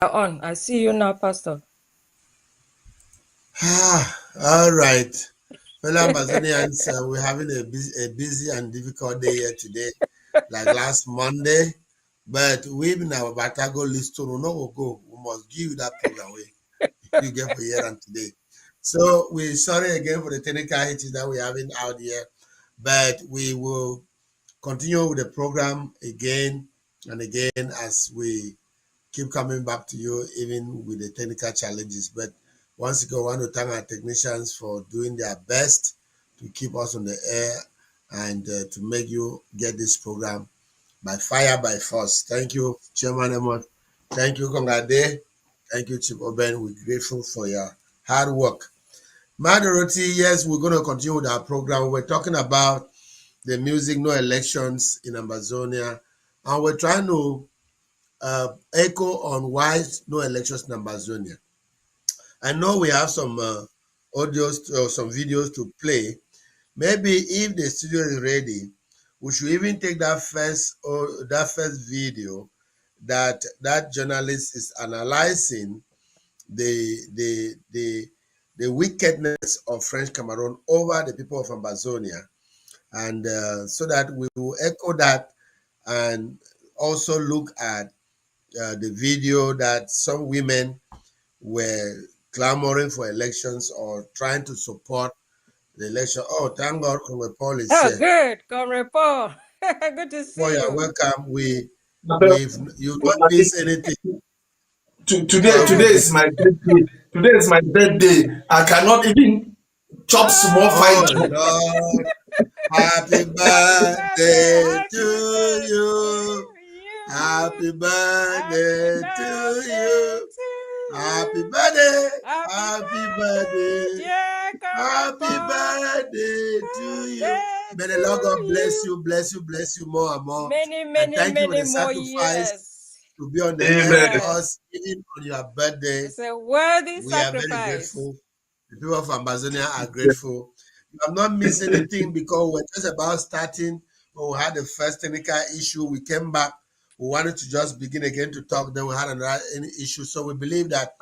On. I see you now, Pastor. All right. Fellow Amazonians, we're having a busy and difficult day here today, like last Monday. But we in our Batago list to no go. We must give you that program you get for here and today. So we're sorry again for the technical issues that we're having out here, but we will continue with the program again and again as we keep coming back to you, even with the technical challenges. But once again, I want to thank our technicians for doing their best to keep us on the air and to make you get this program by fire, by force. Thank you, Chairman Emot. Thank you, Kongade. Thank you, Chief Oben. We're grateful for your hard work. Madoroti, yes, we're going to continue with our program. We're talking about the music, no elections in Amazonia, and we're trying to echo on why no elections in Amazonia. I know we have some audios or some videos to play. Maybe if the studio is ready, we should even take that first video that journalist is analyzing the wickedness of French Cameroon over the people of Amazonia, and so that we will echo that and also look at the video that some women were clamoring for elections or trying to support the election. Oh, thank God, Congress Paul is Oh, here. good. Comrade Paul. Good to Paul, see you're you. welcome. Today, You don't miss anything. today is my birthday. Today is my birthday. I cannot even chop small fine. Oh Lord, happy birthday Happy to birthday, you. you. Happy Happy birthday to birthday you. to Happy you. birthday. Happy Happy birthday, birthday. dear Comrade Happy Paul. birthday to you. Birthday May the to Lord God you. bless you, bless you more and more. Many, And many, thank you for many the more sacrifice years. to be on the air Amen. with Yes. us, even on your birthday. It's a worthy We are very sacrifice. grateful. The people of Amazonia are grateful. You have not missed anything because we're just about starting. When we had the first technical issue, we came back. We wanted to just begin again to talk. Then we had another issue. So we believe that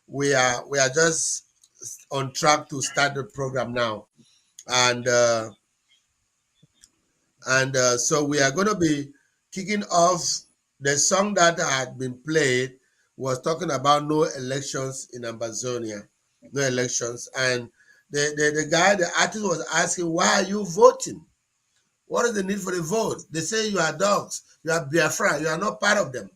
we are just on track to start the program now. And so we are going to be kicking off. The song that had been played was talking about no elections in Amazonia, no elections. And the artist was asking, why are you voting? What is the need for the vote? They say you are dogs, you are Biafra, you are not part of them.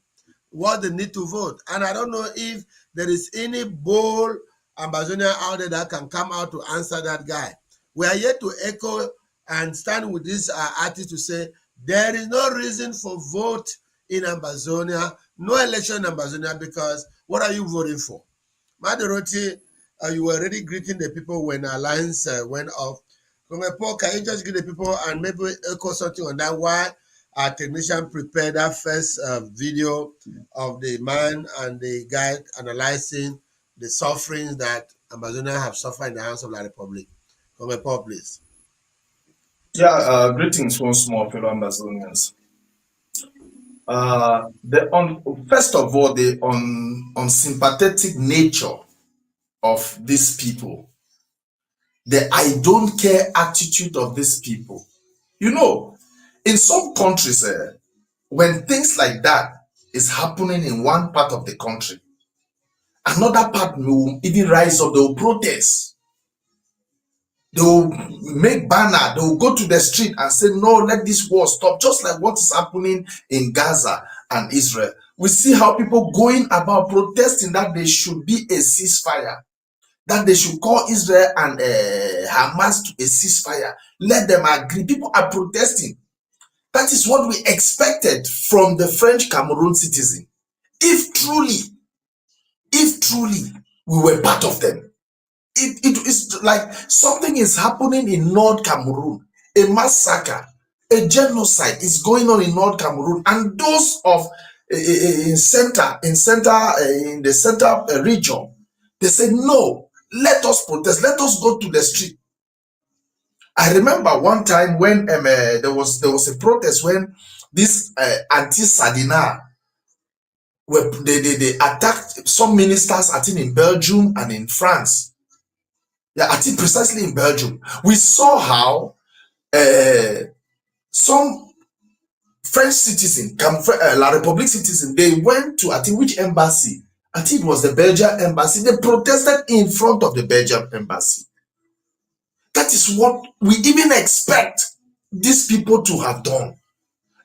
What they need to vote? And I don't know if there is any bold Amazonian out there that can come out to answer that guy. We are yet to echo and stand with this artist to say there is no reason for vote in Amazonia, no election in Amazonia, because what are you voting for? Madoroti, you were already greeting the people when our lines went off. Paul, can you just greet the people and maybe echo something on that? Why our technician prepared that first video of the man and the guy analyzing the sufferings that Amazonia have suffered in the hands of the Republic. Paul, please. Yeah, greetings once more, fellow Amazonians. First of all, the unsympathetic nature of these people, the I don't care attitude of these people. You know, in some countries, when things like that is happening in one part of the country, another part will even rise up, they will protest. They will make banner, they will go to the street and say, no, let this war stop, just like what is happening in Gaza and Israel. We see how people going about protesting that there should be a ceasefire, that they should call Israel and Hamas to a ceasefire. Let them agree. People are protesting. That is what we expected from the French Cameroon citizen. If truly we were part of them. It is like something is happening in North Cameroon, a massacre, a genocide is going on in North Cameroon, and those of in the center region, they said no. Let us protest. Let us go to the street. I remember one time when there was a protest when this anti-Sadina they attacked some ministers, I think in Belgium and in France. Yeah, I think precisely in Belgium. We saw how some French citizen, La République citizen, they went to, I think, which embassy? I think it was the Belgian embassy. They protested in front of the Belgian embassy. That is what we even expect these people to have done.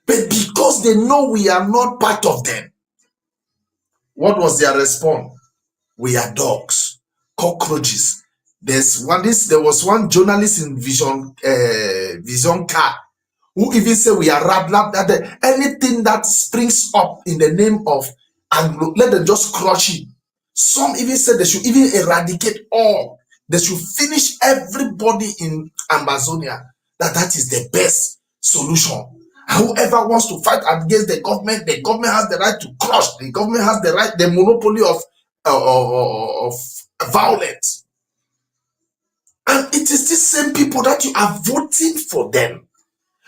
But because they know we are not part of them, what was their response? We are dogs, cockroaches. There was one journalist in Vision Car who even say we are that anything that springs up in the name of Anglo, let them just crush it. Some even said they should even eradicate all. They should finish everybody in Amazonia. That is the best solution. Whoever wants to fight against the government has the right to crush. The government has the right, the monopoly of violence. And it is these same people that you are voting for them.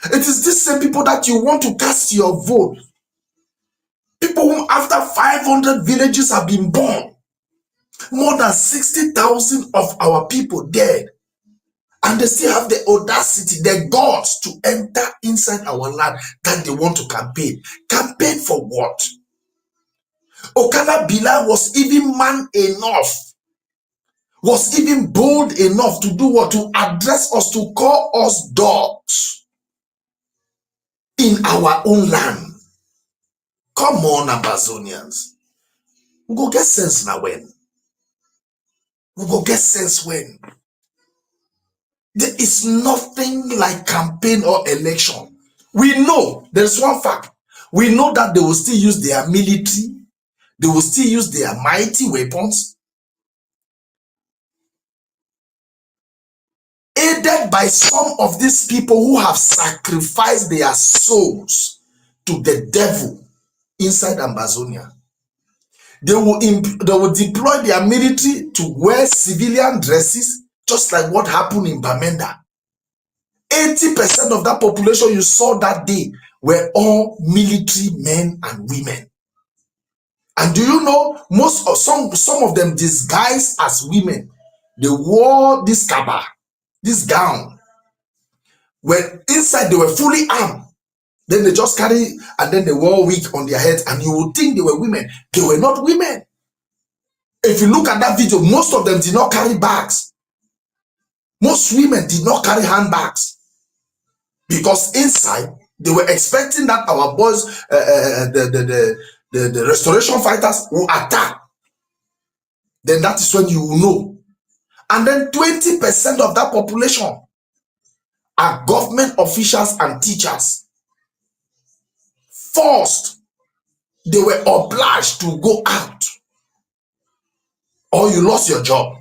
It is these same people that you want to cast your vote. People who after 500 villages have been born, more than 60,000 of our people dead, and they still have the audacity, the guts to enter inside our land that they want to campaign. Campaign for what? Okada Bila was even man enough, was even bold enough to do what? To address us, to call us dogs in our own land. Come on, Amazonians. We go get sense now when. We go get sense when. There is nothing like campaign or election. We know, there's one fact. We know that they will still use their military. They will still use their mighty weapons. Aided by some of these people who have sacrificed their souls to the devil inside Amazonia. They will deploy their military to wear civilian dresses, just like what happened in Bamenda. 80% of that population you saw that day were all military men and women. And do you know, some of them disguised as women. They wore this kaba, this gown. When inside they were fully armed. Then they just carry, and then they wore wig on their heads, and you would think they were women. They were not women. If you look at that video, most of them did not carry bags. Most women did not carry handbags. Because inside, they were expecting that our boys, the restoration fighters will attack. Then that is when you will know. And then 20% of that population are government officials and teachers. Forced, they were obliged to go out, or you lost your job.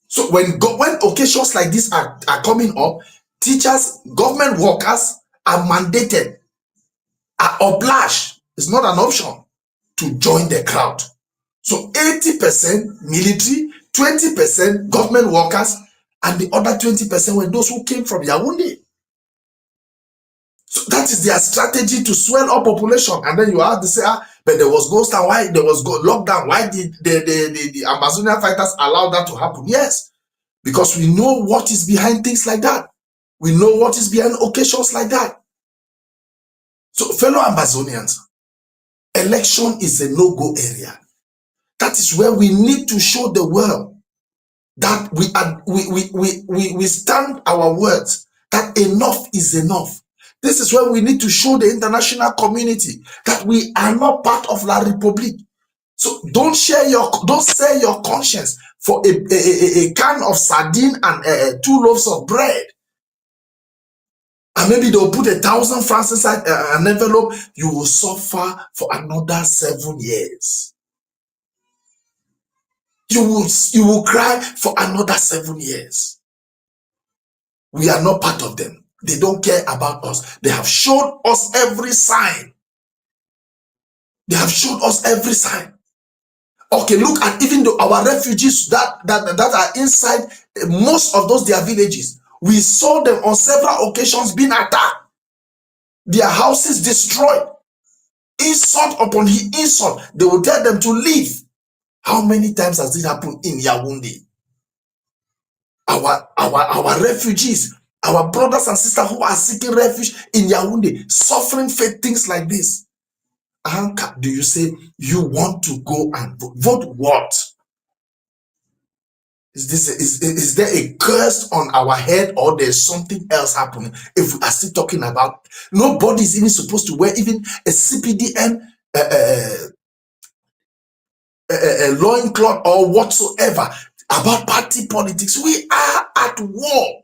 So when occasions like this are coming up, teachers, government workers are mandated, are obliged, it's not an option, to join the crowd. So 80% military, 20% government workers, and the other 20% were those who came from Yaoundé. So that is their strategy to swell up population. And then you have to say, but there was ghost town, why there was lockdown? Why did the Amazonian fighters allow that to happen? Yes, because we know what is behind things like that. We know what is behind occasions like that. So fellow Amazonians, election is a no-go area. That is where we need to show the world that we stand our words, that enough is enough. This is where we need to show the international community that we are not part of La République. So don't sell your conscience for a can of sardine and 2 loaves of bread. And maybe they'll put 1,000 francs inside an envelope. You will suffer for another 7 years. You will cry for another 7 years. We are not part of them. They don't care about us. They have showed us every sign. They have showed us every sign. Okay, look at even our refugees that are inside most of those their villages. We saw them on several occasions being attacked. Their houses destroyed. Insult upon insult. They will tell them to leave. How many times has it happened in Yaoundé? Our refugees, our brothers and sisters who are seeking refuge in Yaoundé, suffering for things like this. How do you say you want to go and vote? Vote what? Is there a curse on our head, or there's something else happening? If we are still talking about, nobody is even supposed to wear even a CPDM loincloth or whatsoever about party politics. We are at war.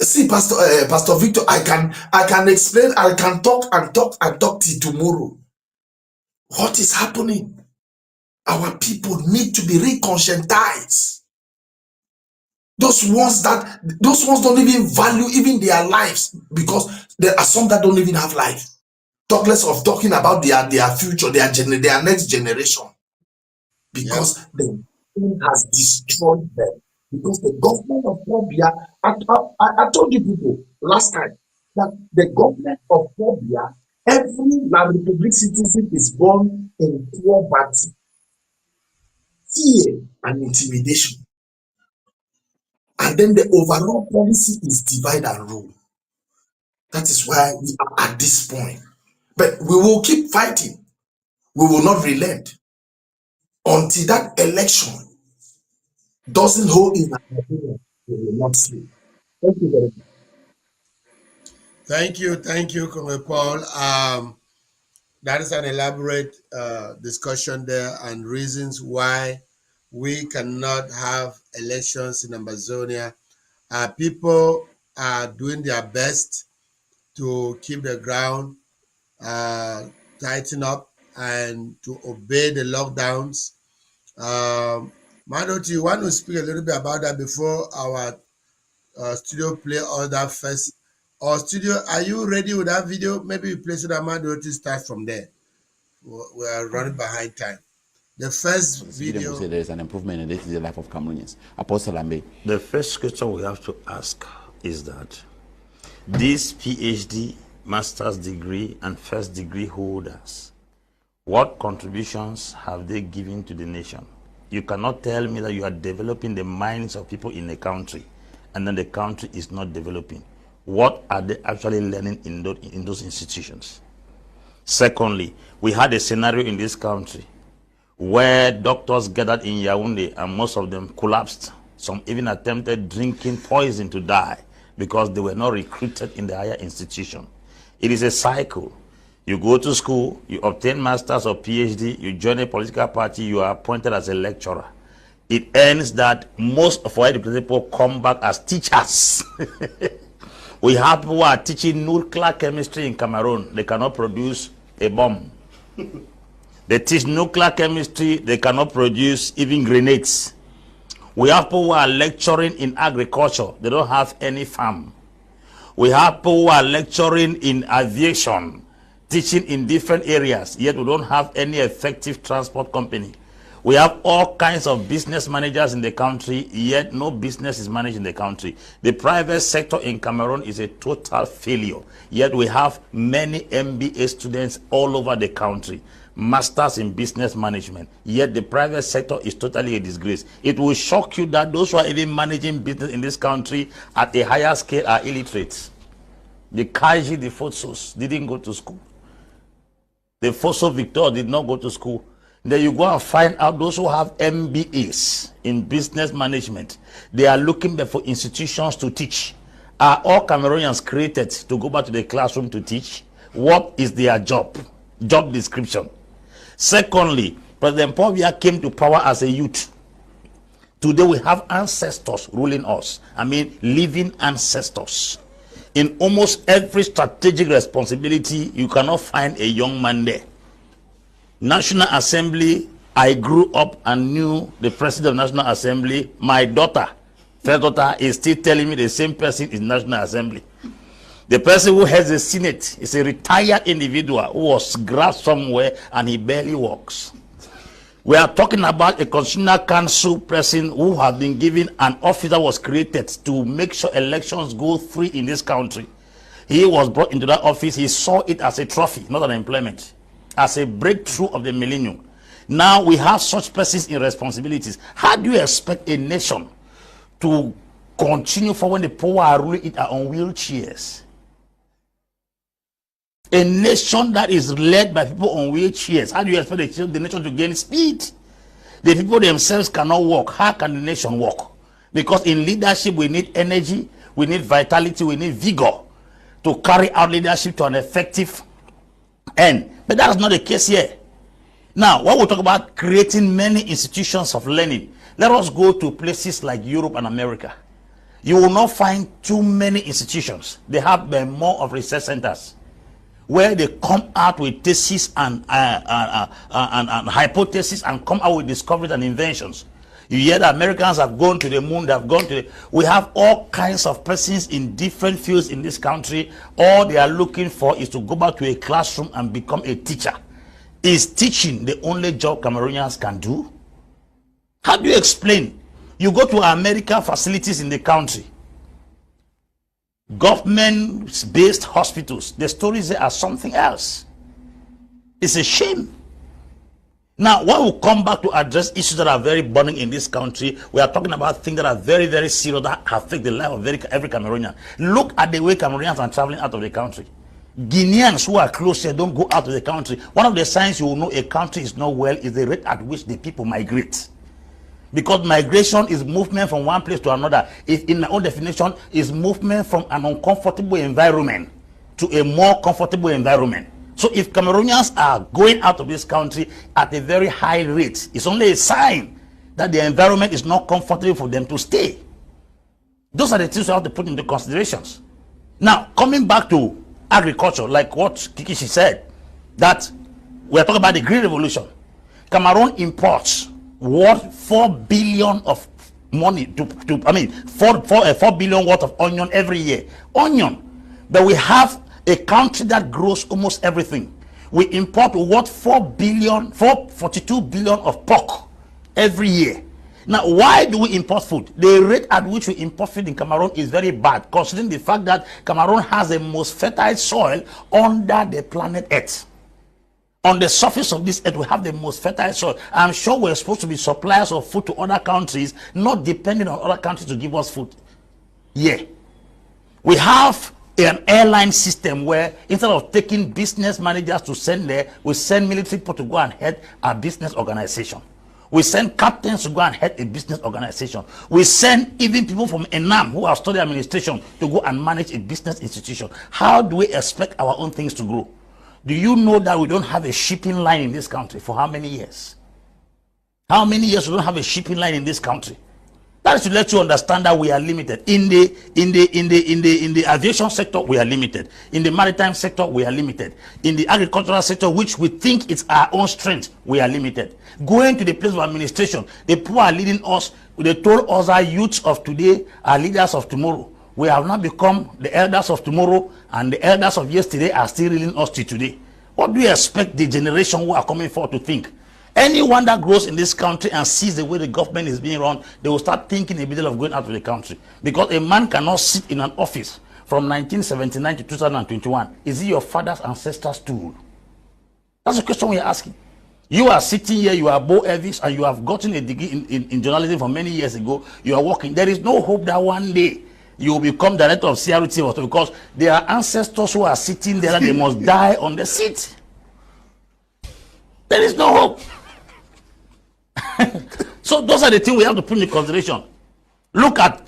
See, Pastor Victor, I can explain, I can talk till tomorrow. What is happening? Our people need to be reconscientized. Those ones don't even value even their lives, because there are some that don't even have life. Talk less of talking about their future, their next generation, because the thing has destroyed them. Because the government of Phobia, I told you people last time that the government of Phobia, every La Republic citizen is born in poverty, fear, and intimidation. And then the overall policy is divide and rule. That is why we are at this point. But we will keep fighting. We will not relent until that election doesn't hold in our opinion. We will not sleep. Thank you very much. Thank you, Comrade Paul. That is an elaborate discussion there, and reasons why we cannot have elections in Amazonia. People are doing their best to keep the ground tighten up and to obey the lockdowns. Mano, do you want to speak a little bit about that before our studio play all that first? Or studio, are you ready with that video? Maybe we play so that Mano to start from there. We are running behind time. The first video. There is an improvement in the life of Cameroonians. Apostle Ambe. The first question we have to ask is that these PhD, master's degree, and first degree holders, what contributions have they given to the nation? You cannot tell me that you are developing the minds of people in a country and then the country is not developing. What are they actually learning in those institutions? Secondly, we had a scenario in this country where doctors gathered in Yaoundé and most of them collapsed. Some even attempted drinking poison to die because they were not recruited in the higher institution. It is a cycle. You go to school, you obtain master's or PhD, you join a political party, you are appointed as a lecturer. It ends that most of our educated people come back as teachers. We have people who are teaching nuclear chemistry in Cameroon. They cannot produce a bomb. They teach nuclear chemistry, they cannot produce even grenades. We have people who are lecturing in agriculture. They don't have any farm. We have people who are lecturing in aviation, teaching in different areas, yet we don't have any effective transport company. We have all kinds of business managers in the country, yet no business is managed in the country. The private sector in Cameroon is a total failure, yet we have many MBA students all over the country, masters in business management, yet the private sector is totally a disgrace. It will shock you that those who are even managing business in this country at a higher scale are illiterate. The Kaji, the Fosos didn't go to school. The Fosso Victor did not go to school. Then you go and find out those who have MBAs in business management. They are looking for institutions to teach. Are all Cameroonians created to go back to the classroom to teach? What is their job? Job description. Secondly, President Paul Biya came to power as a youth. Today we have ancestors ruling us. I mean, living ancestors. In almost every strategic responsibility, you cannot find a young man there. National Assembly, I grew up and knew the president of National Assembly. My daughter, first daughter, is still telling me the same person is National Assembly. The person who heads the Senate is a retired individual who was grabbed somewhere and he barely walks. We are talking about a constitutional council person who has been given an office that was created to make sure elections go free in this country. he was brought into that office, he saw it as a trophy, not an employment, as a breakthrough of the millennium. Now we have such persons in responsibilities. How do you expect a nation to continue for when the poor are ruling it are on wheelchairs? A nation that is led by people on wheelchairs, how do you expect the nation to gain speed? The people themselves cannot walk. How can the nation walk? Because in leadership, we need energy, we need vitality, we need vigor to carry out leadership to an effective end. But that's not the case here. Now, when we talk about creating many institutions of learning, let us go to places like Europe and America. You will not find too many institutions. They have more of research centers where they come out with theses and hypotheses and come out with discoveries and inventions. You hear that Americans have gone to the moon, they have gone to the... We have all kinds of persons in different fields in this country. All they are looking for is to go back to a classroom and become a teacher. Is teaching the only job Cameroonians can do? How do you explain? You go to American facilities in the country, government-based hospitals, the stories there are something else. It's a shame. Now, when we come back to address issues that are very burning in this country, we are talking about things that are very, very serious that affect the life of every Cameroonian. Look at the way Cameroonians are traveling out of the country. Guineans who are close here don't go out of the country. One of the signs you will know a country is not well is the rate at which the people migrate. Because migration is movement from one place to another. It, in my own definition, is movement from an uncomfortable environment to a more comfortable environment. So if Cameroonians are going out of this country at a very high rate, it's only a sign that the environment is not comfortable for them to stay. Those are the things we have to put into considerations. Now, coming back to agriculture, like what Kikishi said, that we are talking about the Green Revolution. Cameroon imports worth 4 billion of money 4 billion worth of onion every year. Onion. But we have a country that grows almost everything. We import worth 42 billion of pork every year. Now, why do we import food? The rate at which we import food in Cameroon is very bad, considering the fact that Cameroon has the most fertile soil under the planet Earth. On the surface of this earth, we have the most fertile soil. I'm sure we're supposed to be suppliers of food to other countries, not depending on other countries to give us food. Yeah. We have an airline system where instead of taking business managers to send there, we send military people to go and head a business organization. We send captains to go and head a business organization. We send even people from ENAM who have studied administration to go and manage a business institution. How do we expect our own things to grow? Do you know that we don't have a shipping line in this country for how many years? How many years we don't have a shipping line in this country? That is to let you understand that we are limited. In the aviation sector, we are limited. In the maritime sector, we are limited. In the agricultural sector, which we think is our own strength, we are limited. Going to the place of administration, the poor are leading us. They told us our youths of today are leaders of tomorrow. We have now become the elders of tomorrow, and the elders of yesterday are still leading us to today. What do you expect the generation who are coming forward to think? Anyone that grows in this country and sees the way the government is being run, they will start thinking a bit of going out of the country. Because a man cannot sit in an office from 1979 to 2021. Is it your father's ancestors' tool? That's the question we are asking. You are sitting here, you are Bo Elvis, and you have gotten a degree in journalism from many years ago. You are working. There is no hope that one day you will become director of CRT, because there are ancestors who are sitting there and they must die on the seat. There is no hope. So those are the things we have to put in consideration. Look at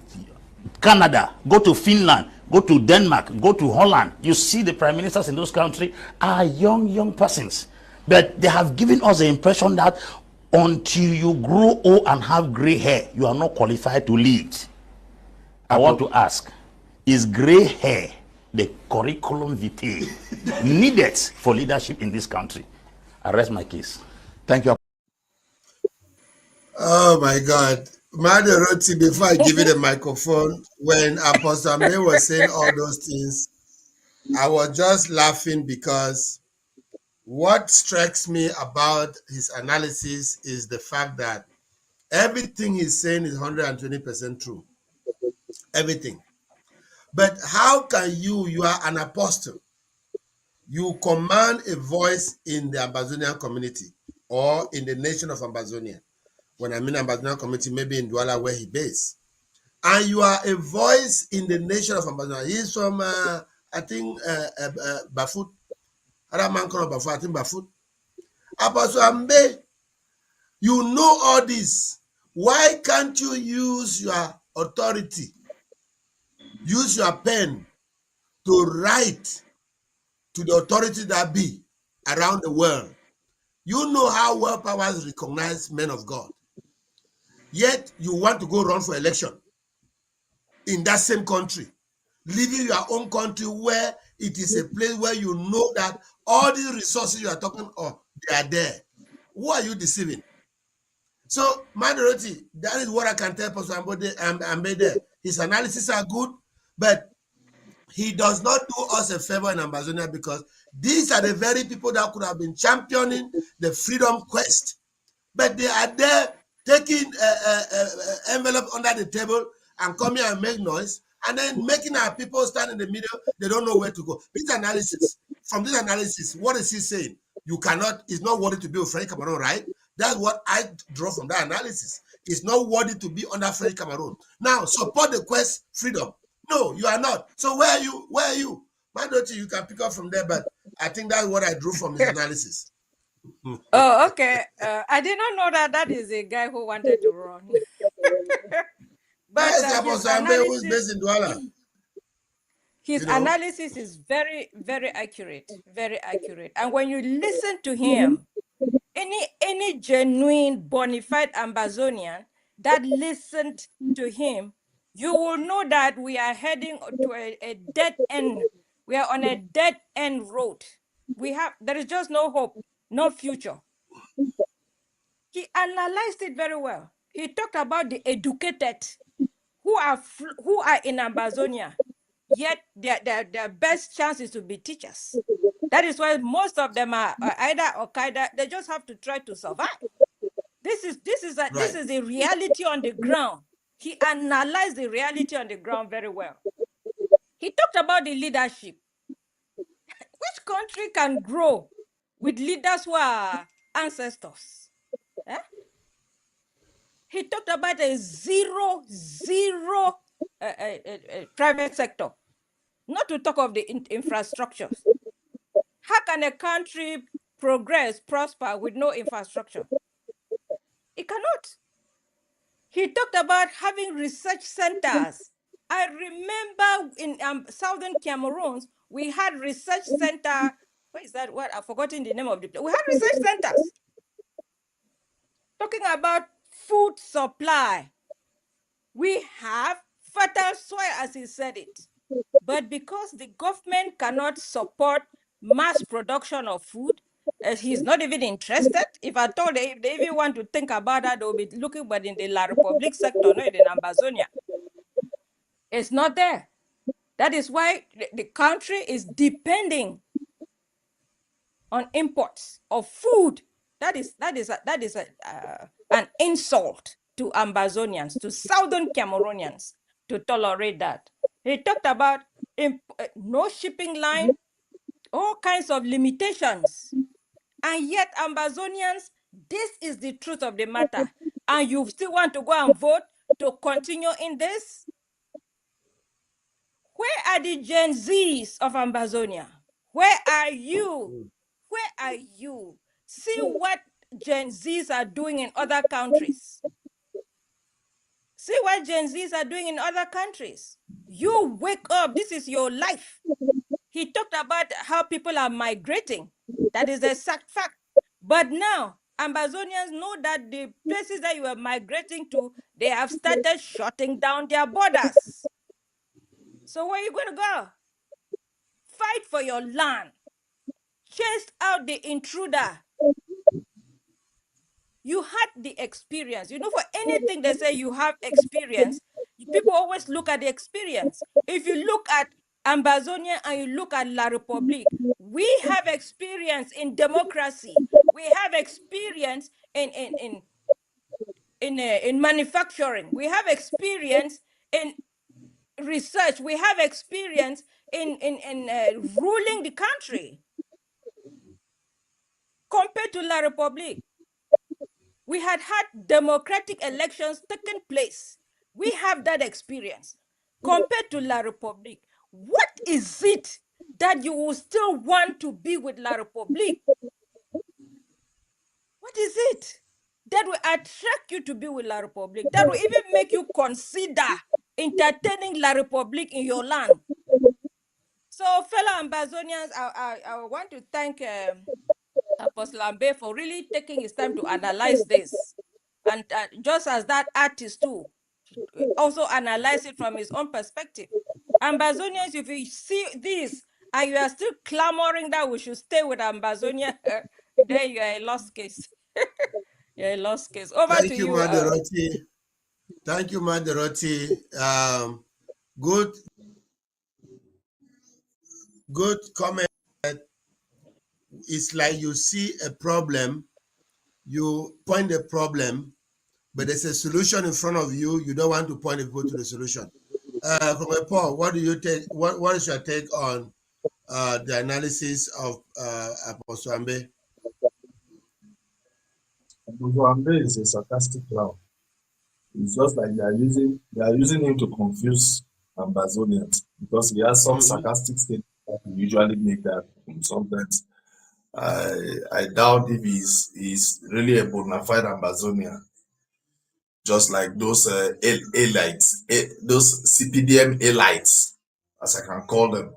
Canada, go to Finland, go to Denmark, go to Holland. You see the prime ministers in those countries are young persons. But they have given us the impression that until you grow old and have gray hair, you are not qualified to lead. I want to ask, is gray hair the curriculum vitae needed for leadership in this country? I rest my case. Thank you. Oh my God. Mother Roti, before I give you the microphone, when Apostle May was saying all those things, I was just laughing because what strikes me about his analysis is the fact that everything he's saying is 120% true. Everything. But how can you are an apostle, you command a voice in the Ambazonian community or in the nation of Ambazonia. When I mean Ambazonian community, maybe in Douala where he based. And you are a voice in the nation of Ambazonia. He's from, I think, Bafut. Other man called Bafut, I think Bafut. Apostle Ambe, you know all this. Why can't you use your authority, use your pen to write to the authority that be around the world? You know how world powers recognize men of God. Yet you want to go run for election in that same country, leaving your own country where it is a place where you know that all these resources you are talking of, they are there. Who are you deceiving? So, minority, that is what I can tell Pastor Ambede. His analyses are good, but he does not do us a favor in Ambazonia, because these are the very people that could have been championing the freedom quest. But they are there taking envelope under the table and coming and make noise, and then making our people stand in the middle. They don't know where to go. From this analysis, what is he saying? You cannot, it's not worthy to be with French Cameroon, right? That's what I draw from that analysis. It's not worthy to be under French Cameroon. Now, support the quest freedom. No, you are not. So where are you? Where are you? Why don't you can pick up from there, but I think that's what I drew from his analysis. Oh, okay. I did not know that is a guy who wanted to run. But Yes, who is based in Douala. His analysis is very, very accurate, very accurate. And when you listen to him, any genuine bona fide Ambazonian that listened to him, you will know that we are heading to a dead end. We are on a dead end road. There is just no hope, no future. He analyzed it very well. He talked about the educated who are in Ambazonia, yet their best chance is to be teachers. That is why most of them are either Al-Qaeda. They just have to try to survive. This is the reality on the ground. He analyzed the reality on the ground very well. He talked about the leadership. Which country can grow with leaders who are ancestors? Eh? He talked about a zero private sector, not to talk of the infrastructures. How can a country progress, prosper with no infrastructure? It cannot. He talked about having research centers. I remember in southern Cameroon, we had research center. What is that? What I've forgotten the name of the place. We had research centers talking about food supply. We have fertile soil, as he said it. But because the government cannot support mass production of food, he's not even interested. If I told if they even want to think about that, they'll be looking but in the La Republic sector, not in Ambazonia. It's not there. That is why the country is depending on imports of food. That is an insult to Ambazonians, to southern Cameroonians, to tolerate that. He talked about no shipping line, all kinds of limitations. And yet Ambazonians, this is the truth of the matter. And you still want to go and vote to continue in this? Where are the Gen Zs of Ambazonia? Where are you? Where are you? See what Gen Zs are doing in other countries. See what Gen Zs are doing in other countries. You wake up. This is your life. He talked about how people are migrating. That is a fact. But now, Ambazonians know that the places that you are migrating to, they have started shutting down their borders. So where are you going to go? Fight for your land. Chase out the intruder. You had the experience. You know, for anything they say you have experience, people always look at the experience. If you look at Ambazonia and you look at La Republique, we have experience in democracy. We have experience in manufacturing. We have experience in research, we have experience in ruling the country compared to La Republique. We had democratic elections taking place. We have that experience compared to La Republique. What is it that you will still want to be with La Republique? What is it that will attract you to be with La Republique? That will even make you consider entertaining La Republique in your land? So, fellow Ambazonians, I want to thank Apostle Ambe for really taking his time to analyze this. And just as that artist too, also analyze it from his own perspective. Ambazonians, if you see this and you are still clamoring that we should stay with Ambazonia, then you are a lost case. You're a lost case. Over Thank to you, you. Madaroti. Thank you, Madaroti. Good comment. It's like you see a problem, you point the problem, but there's a solution in front of you. You don't want to point people to the solution. Paul, what do you take? What is your take on the analysis of Apostle Ambe? Apostle Ambe is a sarcastic clown. It's just like they are using him to confuse Ambazonians, because he has some sarcastic statements that he usually make that sometimes. I doubt if he's really a bona fide Ambazonian, just like those elites, those CPDM elites, as I can call them.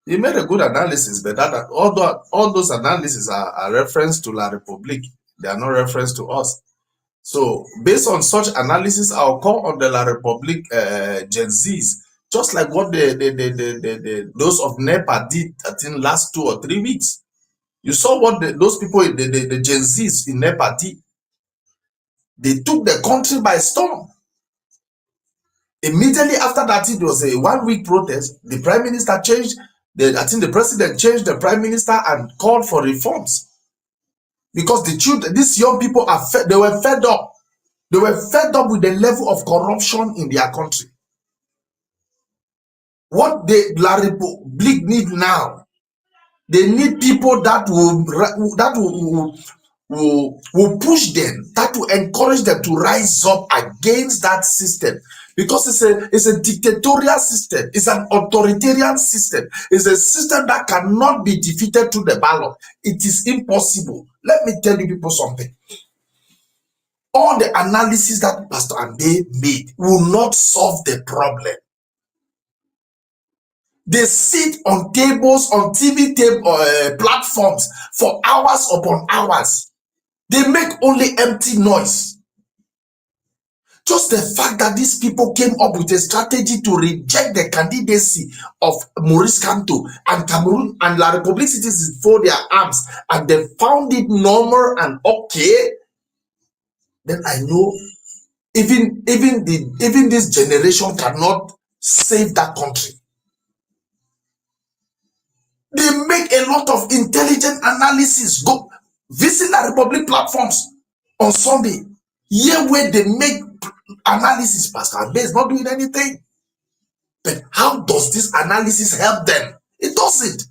He made a good analysis, but all those analyses are reference to La Republique. They are not reference to us. So, based on such analysis, I'll call on the La Republique Gen Zs, just like what those of NEPA did, I think, last 2 or 3 weeks. You saw what those people, the Gen Zs in NEPA did. They took the country by storm. Immediately after that, it was a 1-week protest. The prime minister changed, I think the president changed the prime minister and called for reforms. Because the children, these young people, they were fed up. They were fed up with the level of corruption in their country. What the La Republique need now, they need people that will push them, that will encourage them to rise up against that system. Because it's a dictatorial system, it's an authoritarian system, it's a system that cannot be defeated through the ballot. It is impossible. Let me tell you people something. All the analysis that Pastor Ambe made will not solve the problem. They sit on tables, on TV platforms for hours upon hours. They make only empty noise. Just the fact that these people came up with a strategy to reject the candidacy of Maurice Kamto and Cameroon and La Republique citizens for their arms, and they found it normal and okay, then I know even this generation cannot save that country. They make a lot of intelligent analysis. Go visit La Republique platforms on Sunday. Here where they make analysis, Pastor Ambe is not doing anything. But how does this analysis help them? It doesn't.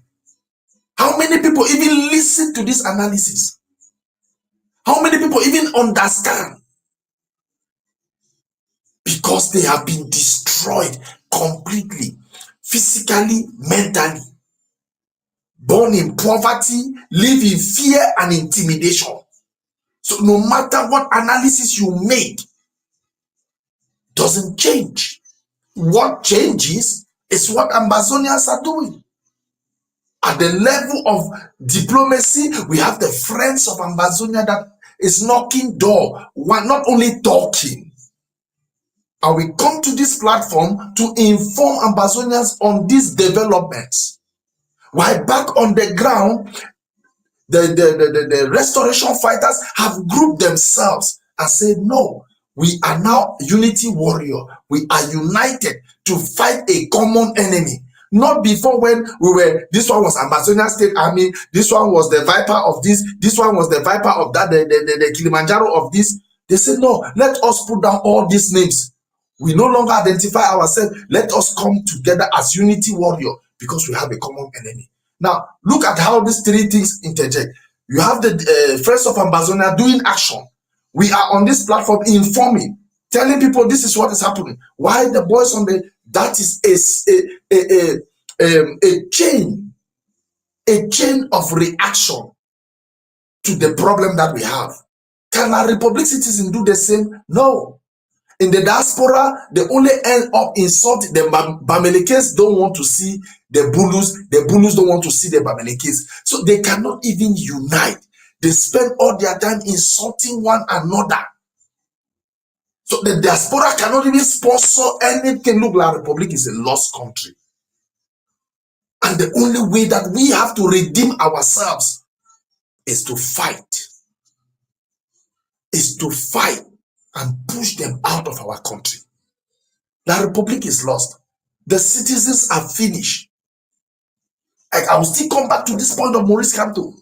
How many people even listen to this analysis? How many people even understand? Because they have been destroyed completely, physically, mentally. Born in poverty, live in fear and intimidation. So no matter what analysis you make, doesn't change. What changes is what Ambazonians are doing. At the level of diplomacy, we have the friends of Ambazonia that is knocking door, not only talking. And we come to this platform to inform Ambazonians on these developments. While back on the ground, the restoration fighters have grouped themselves and said, no, we are now unity warrior. We are united to fight a common enemy. Not before when this one was Ambazonian State Army, this one was the Viper of this one was the Viper of that, the Kilimanjaro of this. They said, no, let us put down all these names. We no longer identify ourselves. Let us come together as unity warrior because we have a common enemy. Now, look at how these three things interject. You have the Friends of Ambazonia doing action. We are on this platform informing, telling people this is what is happening. Why the boys on the, that is a chain of reaction to the problem that we have. Can our Republic citizens do the same? No. In the diaspora, they only end up insulting. The Bamilekes don't want to see the Bulus. The Bulus don't want to see the Bamilekes. So they cannot even unite. They spend all their time insulting one another. So the diaspora cannot even sponsor anything. Look, La Republic is a lost country. And the only way that we have to redeem ourselves is to fight. Is to fight and push them out of our country. The Republic is lost. The citizens are finished. I will still come back to this point of Maurice Kamto.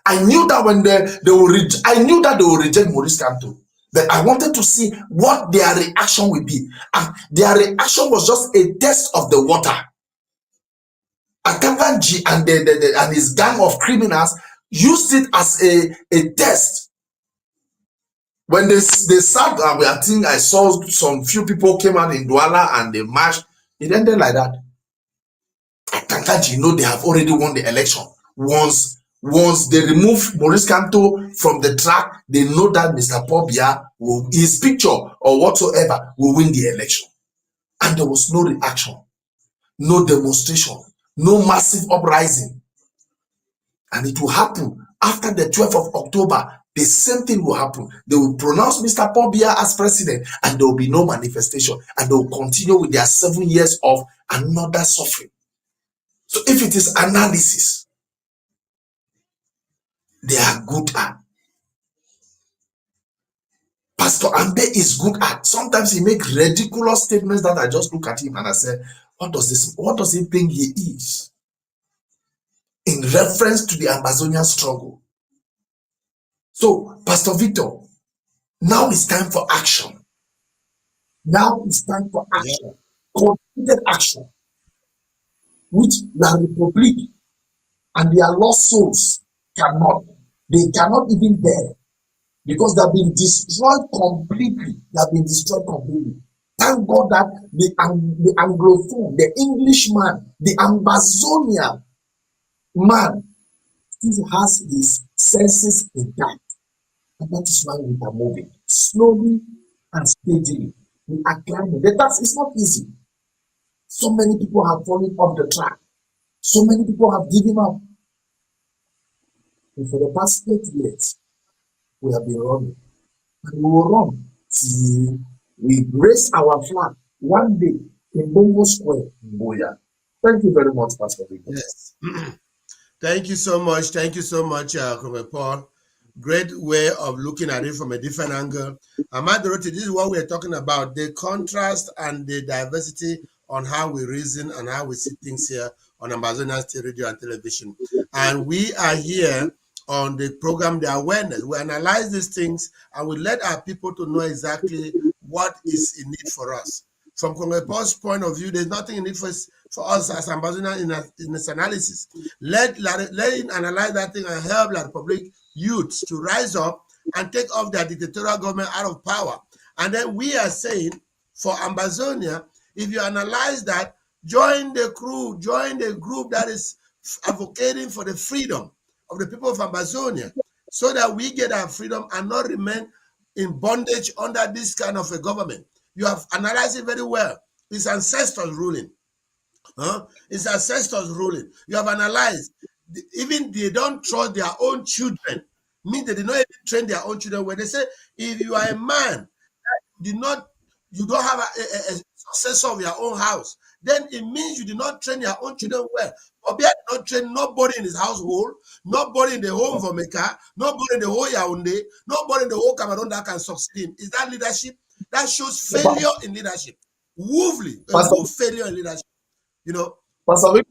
I knew that when they will reject Maurice Kamto. But I wanted to see what their reaction will be. And their reaction was just a test of the water. Akanganji and his gang of criminals used it as a test. When they sat, I think I saw some few people came out in Douala and they marched. It ended like that. Akanganji, they have already won the election. Once they remove Maurice Kamto from the track, they know that Mr. Paul Biya, his picture or whatsoever, will win the election. And there was no reaction, no demonstration, no massive uprising. And it will happen after the 12th of October. The same thing will happen. They will pronounce Mr. Paul Biya as president and there will be no manifestation. And they will continue with their 7 years of another suffering. So if it is analysis, they are good at. Pastor Ambe is good at. Sometimes he makes ridiculous statements that I just look at him and I say, what does he think he is? In reference to the Ambazonian struggle. So, Pastor Victor, now it's time for action. Now it's time for action. Completed action. Which La Republic and their lost souls cannot. They cannot even bear. Because they have been destroyed completely. They have been destroyed completely. Thank God that the Anglophone, the Englishman, the Ambazonian man still has his senses intact. And that is why we are moving slowly and steadily. We are climbing. The task is not easy. So many people have fallen off the track. So many people have given up. And for the past 8 years, we have been running. And we will run till we raise our flag one day in Bongo Square in Boya. Thank you very much, Pastor Victor. Yes. Thank you so much. Thank you so much, Paul. Great way of looking at it from a different angle. Ahmad Dorothy, this is what we're talking about, the contrast and the diversity on how we reason and how we see things here on Ambazonian State Radio and Television. And we are here on the program, The Awareness. We analyze these things and we let our people to know exactly what is in need for us. From Congo Paul's point of view, there's nothing in it for us as Ambazonian in this analysis. Let him analyze that thing and help La Republic youths to rise up and take off their dictatorial government out of power. And then we are saying, for Ambazonia, if you analyze that, join the crew, join the group that is advocating for the freedom of the people of Ambazonia, so that we get our freedom and not remain in bondage under this kind of a government. You have analyzed it very well. It's ancestors ruling. It's ancestors ruling. You have analyzed. Even they don't trust their own children. Mean they did not even train their own children. When they say, if you are a man, you don't have a successor of your own house, then it means you did not train your own children well. Obia did not train nobody in his household, nobody in the whole Vomeka, nobody in the whole Yaoundé, nobody in the whole Cameroon that can succeed. Is that leadership? That shows failure in leadership. Woefully, a failure in leadership. You know, Pastor Vic,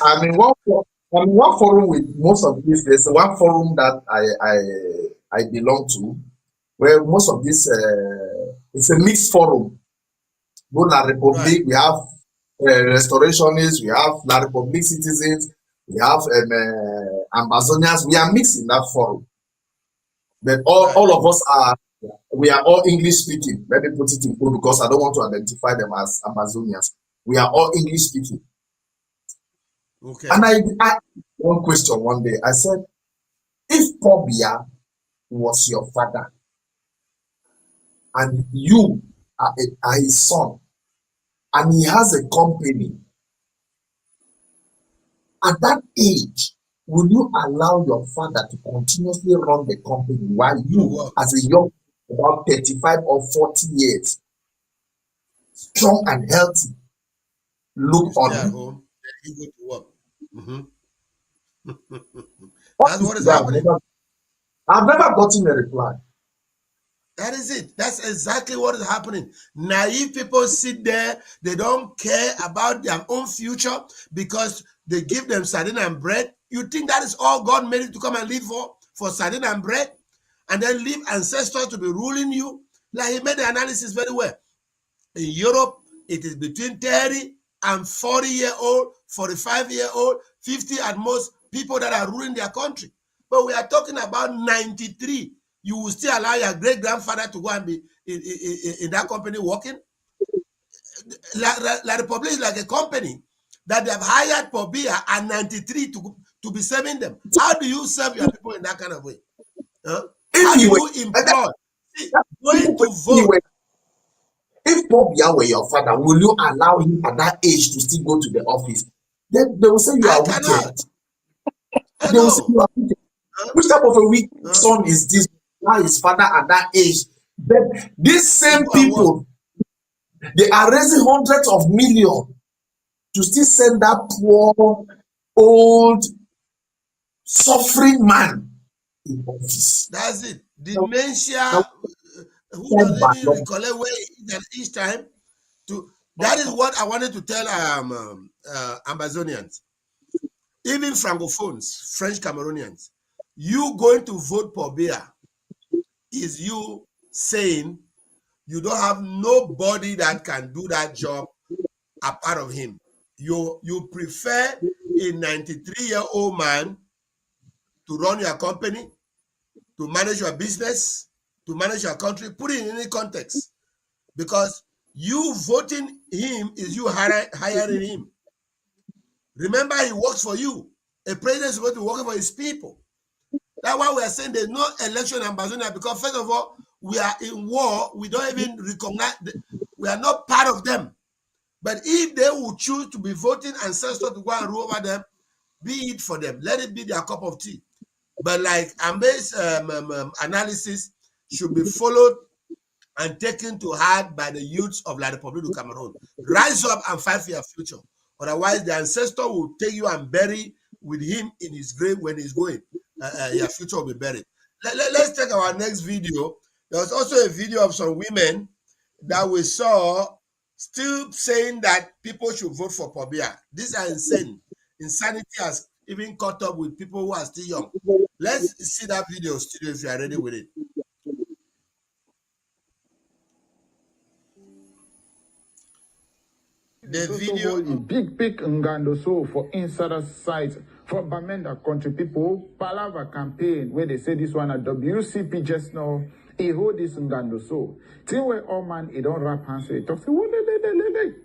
I'm in one forum with most of this. There's one forum that I belong to, where most of this it's a mixed forum. both La Republique, we have restorationists, we have La Republique citizens, we have Ambazonians. We are mixed in that forum. But all of us we are all English speaking. Let me put it in full because I don't want to identify them as Amazonians. We are all English speaking. Okay. And I one question one day. I said, if Paul Biya was your father and you are his son, and he has a company, at that age, will you allow your father to continuously run the company while you, as a young, about 35 or 40 years, strong and healthy, look on Stay at him? home, then he go to work. What That's is what is that? happening. I've never gotten a reply. That is it. That's exactly what is happening. Naive people sit there. They don't care about their own future because they give them sardine and bread. You think that is all God made it to come and live for sardine and bread? And then leave ancestors to be ruling you? Like he made the analysis very well. In Europe, it is between 30 and 40-year-old, 45-year-old, 50 at most people that are ruling their country. But we are talking about 93. You will still allow your great-grandfather to go and be in that company working? La Republique is like a company that they have hired Paul Biya at 93 to be serving them. How do you serve your people in that kind of way? How do you employ? See, going to vote. If Paul Biya were your father, will you allow him at that age to still go to the office? Then they will say you are wicked. They will say you are wicked. Which type of a weak son is this? Why his father at that age? But these same people, they are raising hundreds of millions to still send that poor, old, suffering man in office. That's it. Dementia. Who doesn't even recollect where he is at each time? That is what I wanted to tell Ambazonians, even Francophones, French Cameroonians. You going to vote for Biya is you saying you don't have nobody that can do that job apart of him. You prefer a 93-year-old man to run your company, to manage your business, to manage your country. Put it in any context. Because you voting him is you hiring him. Remember, he works for you. A president is supposed to be working for his people. That's why we are saying there's no election in Ambazonia, because first of all, we are in war. We don't even recognize, we are not part of them. But if they would choose to be voting ancestors to go and rule over them, be it for them. Let it be their cup of tea. But like Ambe's analysis should be followed and taken to heart by the youths of La Republique du Cameroon. Rise up and fight for your future. Otherwise, the ancestor will take you and bury with him in his grave when he's going. Your future will be buried. Let's take our next video. There was also a video of some women that we saw still saying that people should vote for Paul Biya. These are insane. Insanity has even caught up with people who are still young. Let's see that video, studio, if you are ready with it. The video big Ngando so for insider site for Bamenda country people Palava campaign where they say this one at WCP just now he hold this Ngando so till where all man he don't rap hands say talk say what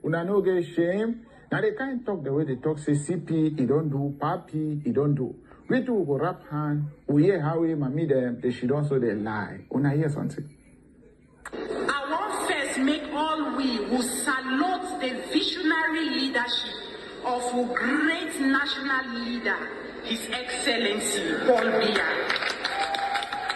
una no get shame now they can't talk the way they talk say CP he don't do papi he don't do we do go rap hand we hear how we mammy them they should also they lie una hear something. Make all we who salute the visionary leadership of a great national leader, His Excellency Paul Biya.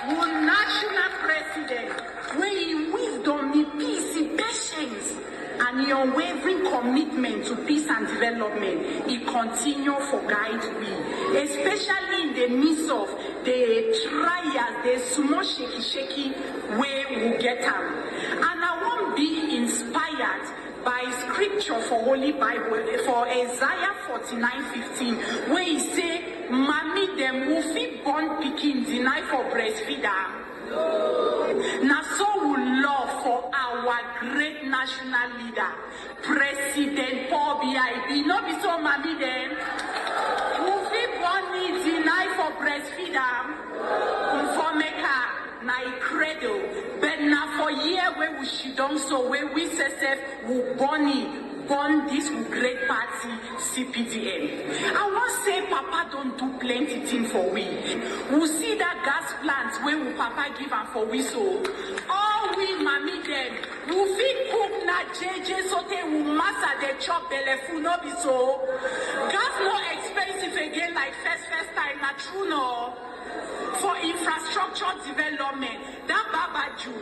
Who national president, where in wisdom, in peace, in patience, and in unwavering commitment to peace and development, he continue for guide we, especially in the midst of the trials, the small shaky where we get them. And I won't be inspired by scripture for Holy Bible, for Isaiah 49:15, where he say, Mommy them will fit born picking deny for breastfeeder. Now so we love for our great national national leader, President Paul B.I.B. No be so, mommy, then. Who fit born me deny for breastfeed for make her na cradle, but now for year where we she done so where we say we born this great party CPDM. I want say Papa don't do plenty thing for we. We see that gas plant where we Papa give am for we so. All we mommy them, we fit cook na JJ so they will master the chop belle full no be so. Gas more expensive again like first time na true no. For infrastructure development, that Babaju,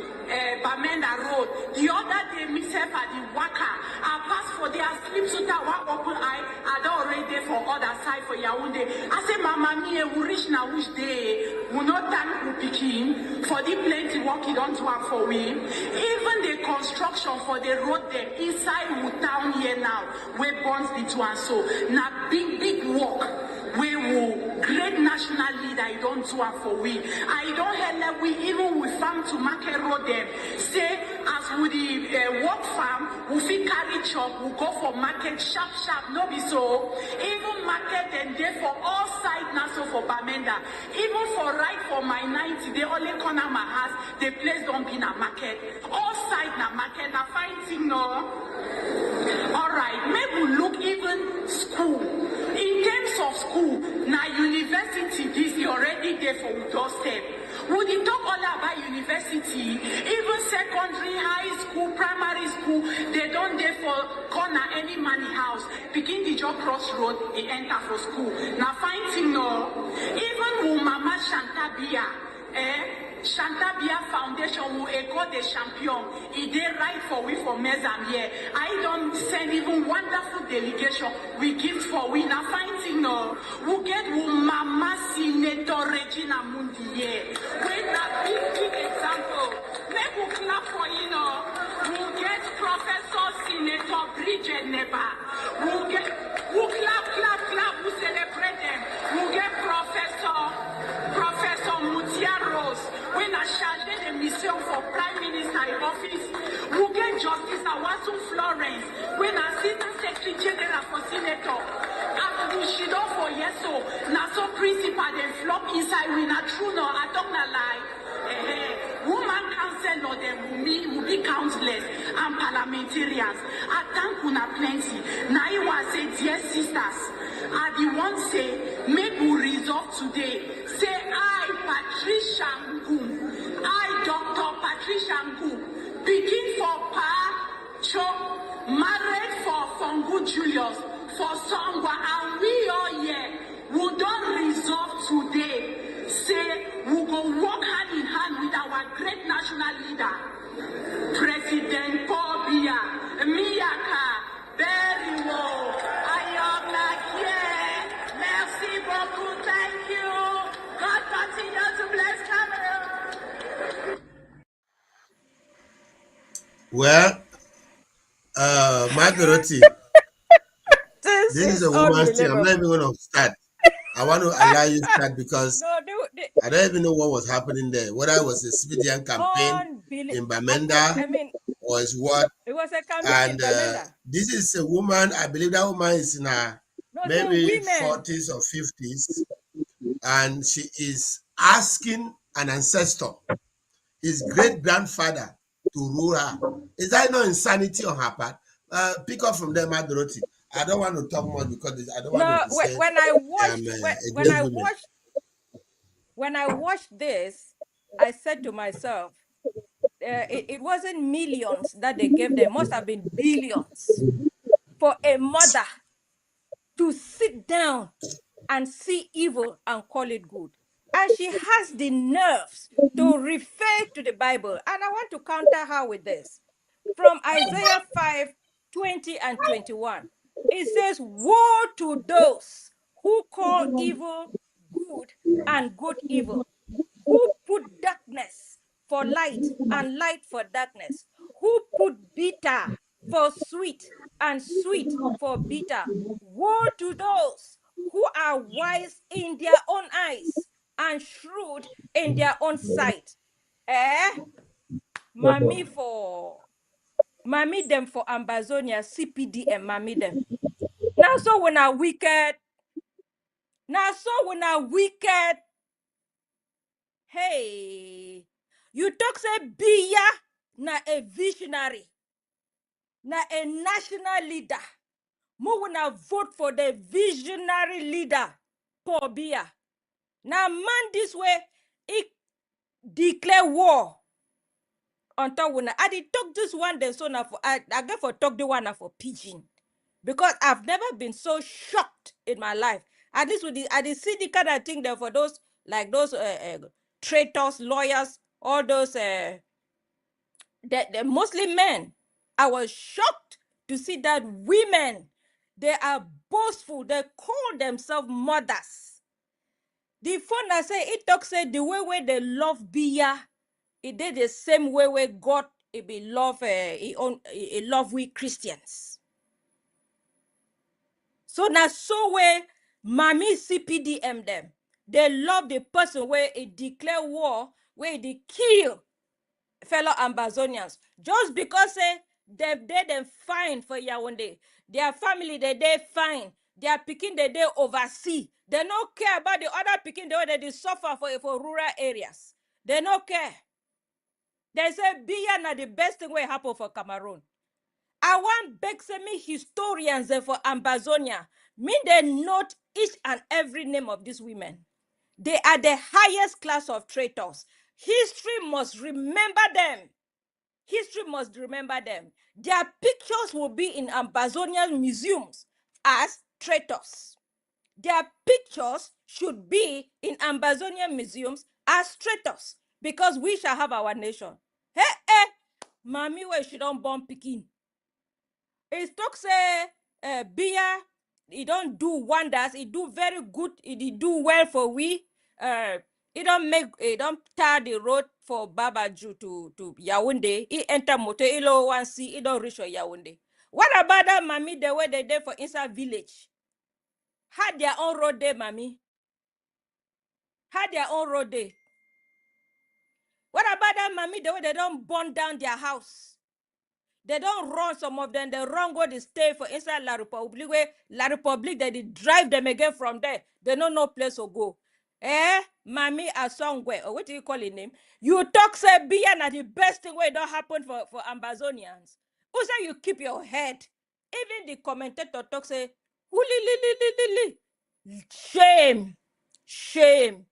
Bamenda Road, the other day, myself at the Waka, I passed for their sleep so that one open eye, I don't already there for other side for Yaoundé. I say, Mama, me, we reach now which day, we not time to picking for the plenty work it don't do for we. Even the construction for the road there inside the town here now, where bonds the two and so. Now big work. We will great national leader. I don't do it for we. I don't help we even we farm to market road them. Say as with the work farm, we fit carry chop, we go for market sharp. No be so. Even market and there for all side now so for Bamenda. Even for right for my 90, they only corner my house. The place don't be na market. All side na market. Na fine thing no. All right, maybe we look even school. In terms of school, now university this is already there for doorstep. Would you talk all about university, even secondary, high school, primary school, they don't there for corner any money house. Begin the job crossroad, they enter for school. Now find thing no. Even with Mama Shantabia, Shantabia Foundation will echo the champion. It did right for we for Mezam here. I don't send even wonderful delegation. We give for we now fighting no. We get Mama Senator Regina Mundi here. With a big example. Maybe we clap for you know. We'll get Professor Senator Bridget Neba. We'll clap. We celebrate them. We'll get Professor Mutia Rose. When I charge the mission for Prime Minister in office, we get Justice Awasu Florence. When Assistant Secretary General for Senator, after she don't for yes so, now so principal they flop inside. We not true no, I don't lie. Woman council or them will be countless and parliamentarians. I thank una plenty. Now you want say, dear sisters, are the ones say, make we resolve today. Say I, Patricia Ngum, I, Dr. Patricia Ngum, begin for Pa Cho, married for Fongu Julius, for Songwa, and we all here, we don't resolve today. Say we go work hand in hand with our great national leader, President Paul Biya, Miyaka, very well. I am like, yeah, merci beaucoup, thank you. God continue to bless Cameroon. Well, Margaret, this is a woman's thing. I'm not even going to start. I want to allow you to start because I don't even know what was happening there. Whether it was a civilian campaign in Bamenda or is what. It was a campaign And in Bamenda. this is a woman, I believe that woman is in her maybe 40s or 50s. And she is asking an ancestor, his great-grandfather, to rule her. Is that not insanity on her part? Pick up from there, Dorothy. I don't want to talk much because I don't want to say when I watched this, I said to myself, it wasn't millions that they gave them, must have been billions for a mother to sit down and see evil and call it good. And she has the nerves to refer to the Bible. And I want to counter her with this. From Isaiah 5:20 and 21, it says, woe to those who call evil good and good evil, who put darkness for light and light for darkness, who put bitter for sweet and sweet for bitter. Woe to those who are wise in their own eyes and shrewd in their own sight. Mami Mami them for Ambazonia, CPDM, mami them. Now so when I wicked. Now so when I wicked. Hey, you talk say Biya na a visionary, na a national leader. Mo wanna vote for the visionary leader, Paul Biya. Now man this way, he declare war on top when I did talk this one then so now for I get for talk the one now for pigeon. Because I've never been so shocked in my life. At least with the I did see the kind of thing there for those like those traitors, lawyers, all those the Muslim men. I was shocked to see that women, they are boastful, they call themselves mothers. The phone I say it talks say the way they love Biya, it did the same way God it be love it love we Christians. So now so where Mami CPDM them, they love the person where it declare war, where they kill fellow Ambazonians. Just because they them fine for Yaoundé. Their family they fine. Their picking they oversee. They don't care about the other picking they suffer for rural areas. They don't care. They say Biya na the best thing will happen for Cameroon. I want Bexemi historians for Ambazonia. Mean they note each and every name of these women. They are the highest class of traitors. History must remember them. History must remember them. Their pictures will be in Ambazonian museums as traitors. Their pictures should be in Ambazonian museums as traitors because we shall have our nation. Hey, Mami, where she don't born Pekin. It talk say Biya, it don't do wonders, it do very good, it do well for we. It don't tar the road for Babaju to Yaoundé. It enter motor, it low one see, it don't reach for Yaoundé. What about that Mami the way they did for inside village? Had their own road there, Mami. Had their own road there. What about that Mami the way they don't burn down their house? They don't run some of them. They run go to stay for inside La Republique. Where La Republique, they drive them again from there. They don't know place to go. Mami Asongwe, or what do you call his name? You talk say Biya na the best thing where it don't happen for Ambazonians. Who say you keep your head? Even the commentator talk say, shame, shame.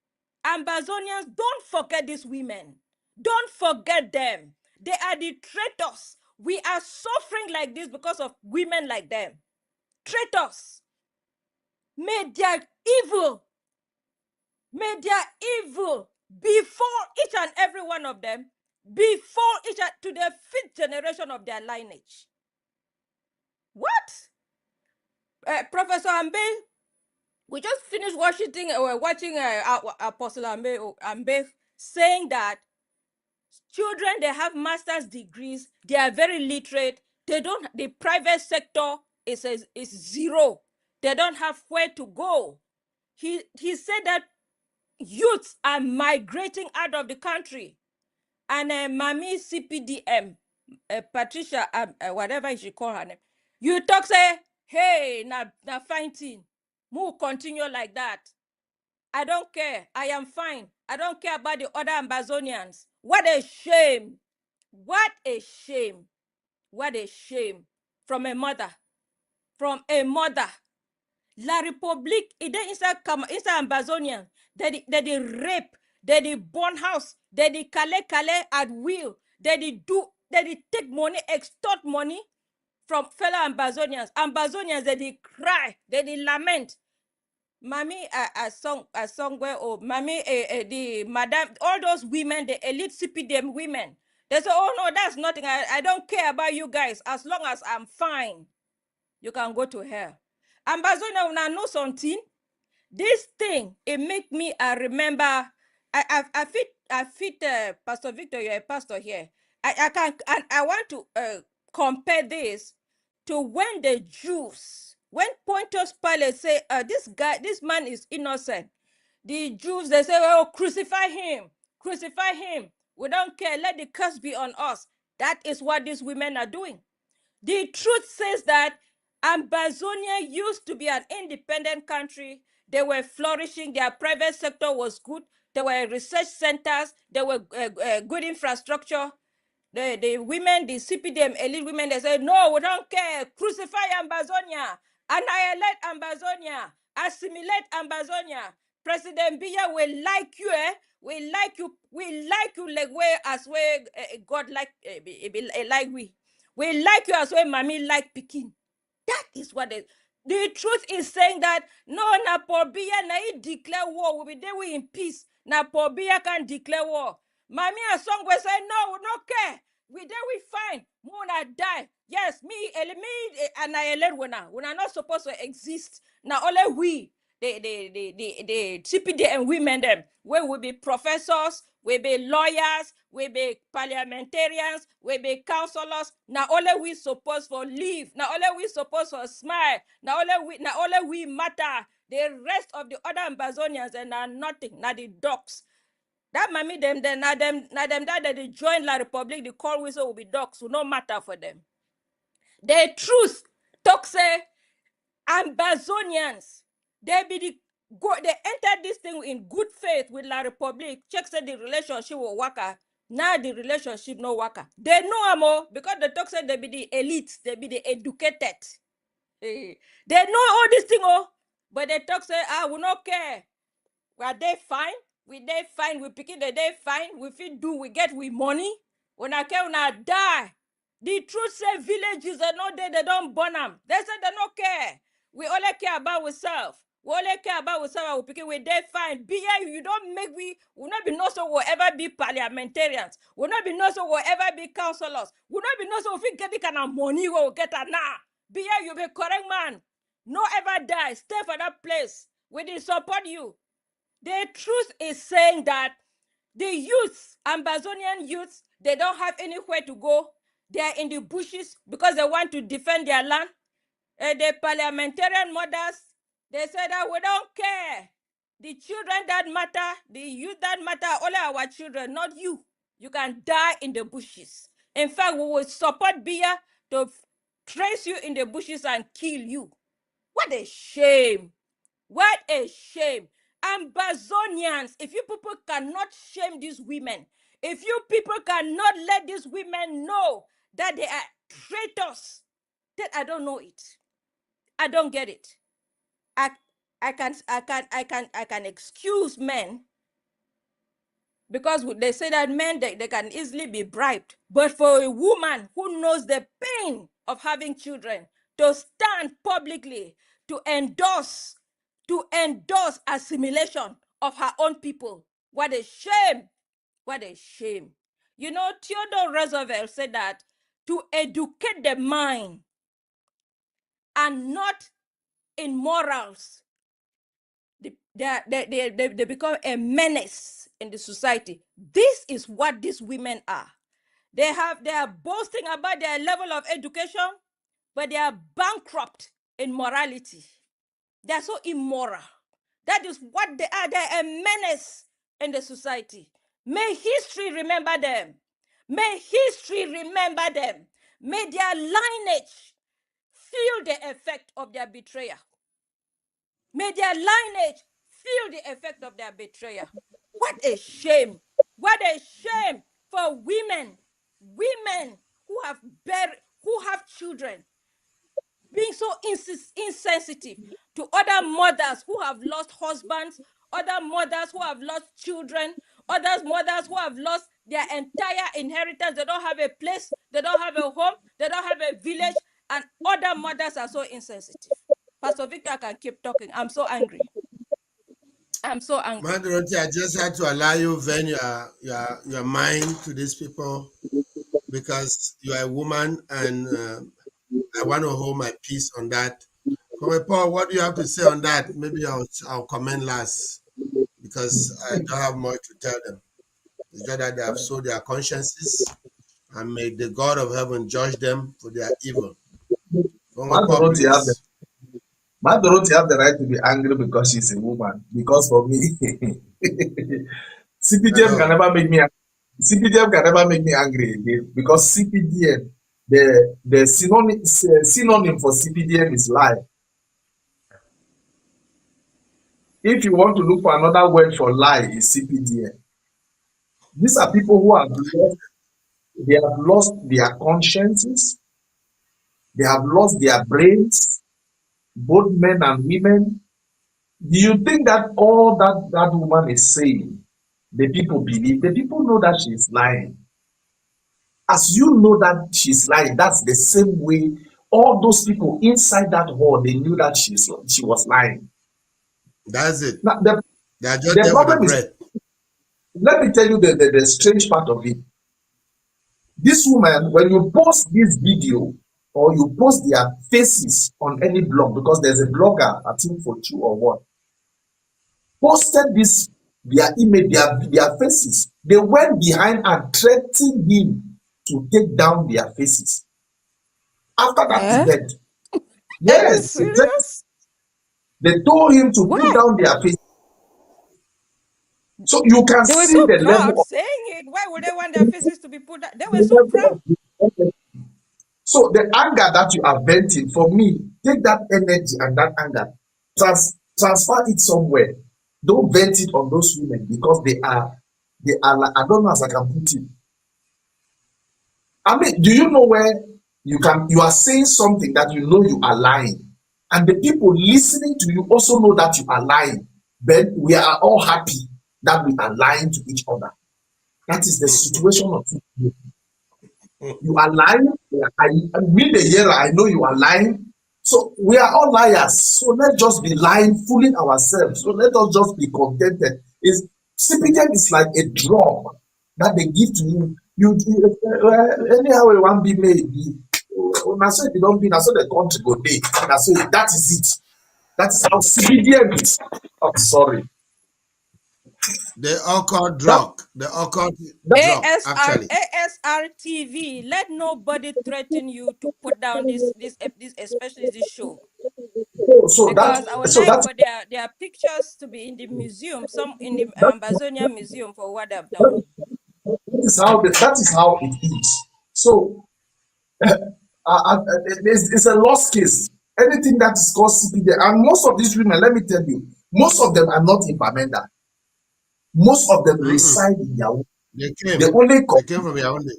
Ambazonians, don't forget these women. Don't forget them. They are the traitors. We are suffering like this because of women like them. Traitors. May their evil before each and every one of them, before to the 5th generation of their lineage. What? Professor Ambe, we just finished watching Apostle Ambe saying that children, they have master's degrees, they are very literate, the private sector is zero. They don't have where to go. He said that youths are migrating out of the country. And Mami CPDM, Patricia, whatever you should call her name, you talk say, hey, na fine thing. Move continue like that. I don't care. I am fine. I don't care about the other Ambazonians. What a shame. What a shame. What a shame. From a mother. From a mother. La Republique, it inside Ambazonian. They rape. They burn house. They kale at will. They take money, extort money from fellow Ambazonians. Ambazonians, they cry. They lament. Mami a song where Mami the madam, all those women, the elite CPDM women, they say, oh no, that's nothing. I don't care about you guys. As long as I'm fine, you can go to hell. Ambazonia, when I know something, this thing, it make me remember. I fit Pastor Victor, you're a pastor here. I want to compare this to when the Jews, when Pontius Pilate say, this man is innocent. The Jews, they say, oh, crucify him. We don't care. Let the curse be on us. That is what these women are doing. The truth says that Ambazonia used to be an independent country. They were flourishing. Their private sector was good. There were research centers. There were good infrastructure. The women, the CPDM elite women, they said, no, we don't care. Crucify Ambazonia. Annihilate Ambazonia. Assimilate Ambazonia. President Biya will like you, eh? We like you like we as we God like we. We like you as well, mommy like Pekin. That is what the truth is saying that no, na Pobia na he declare war. We be there we in peace. Na Pobia can declare war. Mommy and song we say no, we don't care. We there we fine. Mona die. Yes, me and I we're not supposed to exist. Now only we the CPD and women them we will be professors, we be lawyers, we be parliamentarians, we be counselors. Now only we supposed for live. Now only we supposed for smile. Now only we matter. The rest of the other Ambazonians and are nothing. Now the dogs. That mammy them then now them that they join La Republic, the call whistle will be dogs, will no matter for them. The truth talk say Ambazonians, they enter this thing in good faith with La Republic. Check say the relationship will work. Now the relationship no work. They know more because the talk say they be the elite, they be the educated. They know all this thing, but they talk say, we not care. Are they fine? We they fine. We pick it. They fine. We fit do. We get we money. When I care, when I die. The truth say villages are not there. They don't burn them. They say they don't care. We only care about ourselves. We only care about ourselves. We pick it. We they fine. Be here. You don't make we. Will not be no so. Will ever be parliamentarians. Will not be no so. Will ever be councillors. Will not be no so. If we get the kind of money, we will get it now. Be here. You be correct man. No ever die. Stay for that place. We did support you. The truth is saying that the youth, Ambazonian youths, they don't have anywhere to go. They are in the bushes because they want to defend their land. The parliamentarian mothers, they say that we don't care. The children that matter, the youth that matter, only our children, not you. You can die in the bushes. In fact, we will support Bia to trace you in the bushes and kill you. What a shame. What a shame. Ambazonians, if you people cannot shame these women, if you people cannot let these women know that they are traitors, then I don't know it. I don't get it. I can excuse men because they say that men they can easily be bribed. But for a woman who knows the pain of having children to stand publicly to endorse assimilation of her own people. What a shame. What a shame. You know, Theodore Roosevelt said that to educate the mind and not in morals, they become a menace in the society. This is what these women are. They are boasting about their level of education, but they are bankrupt in morality. They are so immoral. That is what they are. They are a menace in the society. May history remember them. May history remember them. May their lineage feel the effect of their betrayal. May their lineage feel the effect of their betrayal. What a shame. What a shame for women who have children, being so insensitive to other mothers who have lost husbands, other mothers who have lost children, other mothers who have lost their entire inheritance. They don't have a place, they don't have a home, they don't have a village, and other mothers are so insensitive. Pastor Victor can keep talking. I'm so angry. I'm so angry. Dorothy, I just had to allow you vent your mind to these people because you are a woman, and I want to hold my peace on that. Paul, what do you have to say on that? Maybe I'll comment last because I don't have much to tell them. It's just that they have sold their consciences, and may the God of heaven judge them for their evil. Dorothy have the right to be angry because she's a woman. Because for me, CPDM can never make me angry again because CPDM the synonym for CPDM is lie. If you want to look for another word for lie, is CPDM. These are people who have lost their consciences, they have lost their brains, both men and women. Do you think that all that woman is saying, the people believe? The people know that she is lying. As you know that she's lying, that's the same way all those people inside that hall, they knew that she was lying. That's it. Now, They are just there for the bread. Let me tell you the strange part of it. This woman, when you post this video or you post their faces on any blog, because there's a blogger, I think for True or what, posted this, their image, their faces. They went behind and threatened him to take down their faces. After that event, yes, Are you serious? they told him to put down their faces. So you can They were see so the proud level of saying it. Why would they want their faces to be put down? They were so proud. So the anger that you are venting, for me, take that energy and that anger, transfer it somewhere. Don't vent it on those women because they are like, I don't know as I can put it. I mean, do you know where you are saying something that you know you are lying, and the people listening to you also know that you are lying, but we are all happy that we are lying to each other. That is the situation of people. You are lying. I know you are lying. So we are all liars. So let's just be lying, fooling ourselves. So let us just be contented. CPDM is like a drug that they give to you. Anyhow you want be made. So if you don't be, so the country go day. So that is it. That's how CPDM is. I'm sorry. The occult drug. The occult drug, actually. ASR TV. Let nobody threaten you to put down this especially this show. Because I would like for their pictures to be in the museum, some in the Ambazonian Museum for what they've done. That is how it is. So it's a lost case. Anything that is called CPD, and most of these women, let me tell you, most of them are not in Bamenda. Most of them reside in Yaoundé. They came from Yaoundé.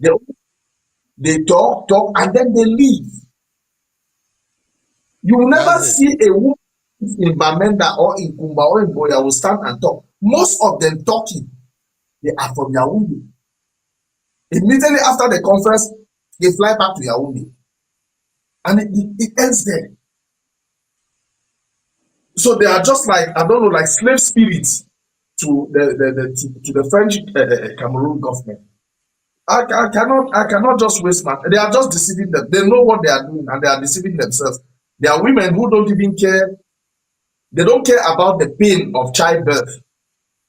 They talk, and then they leave. You will never see a woman in Bamenda or in Kumba or in Boya will stand and talk. Most of them talking, they are from Yaoundé. Immediately after the conference, they fly back to Yaoundé. And it ends there. So they are just like, I don't know, like slave spirits to the French Cameroon government. I cannot just waste my time. They are just deceiving them. They know what they are doing and they are deceiving themselves. There are women who don't even care. They don't care about the pain of childbirth.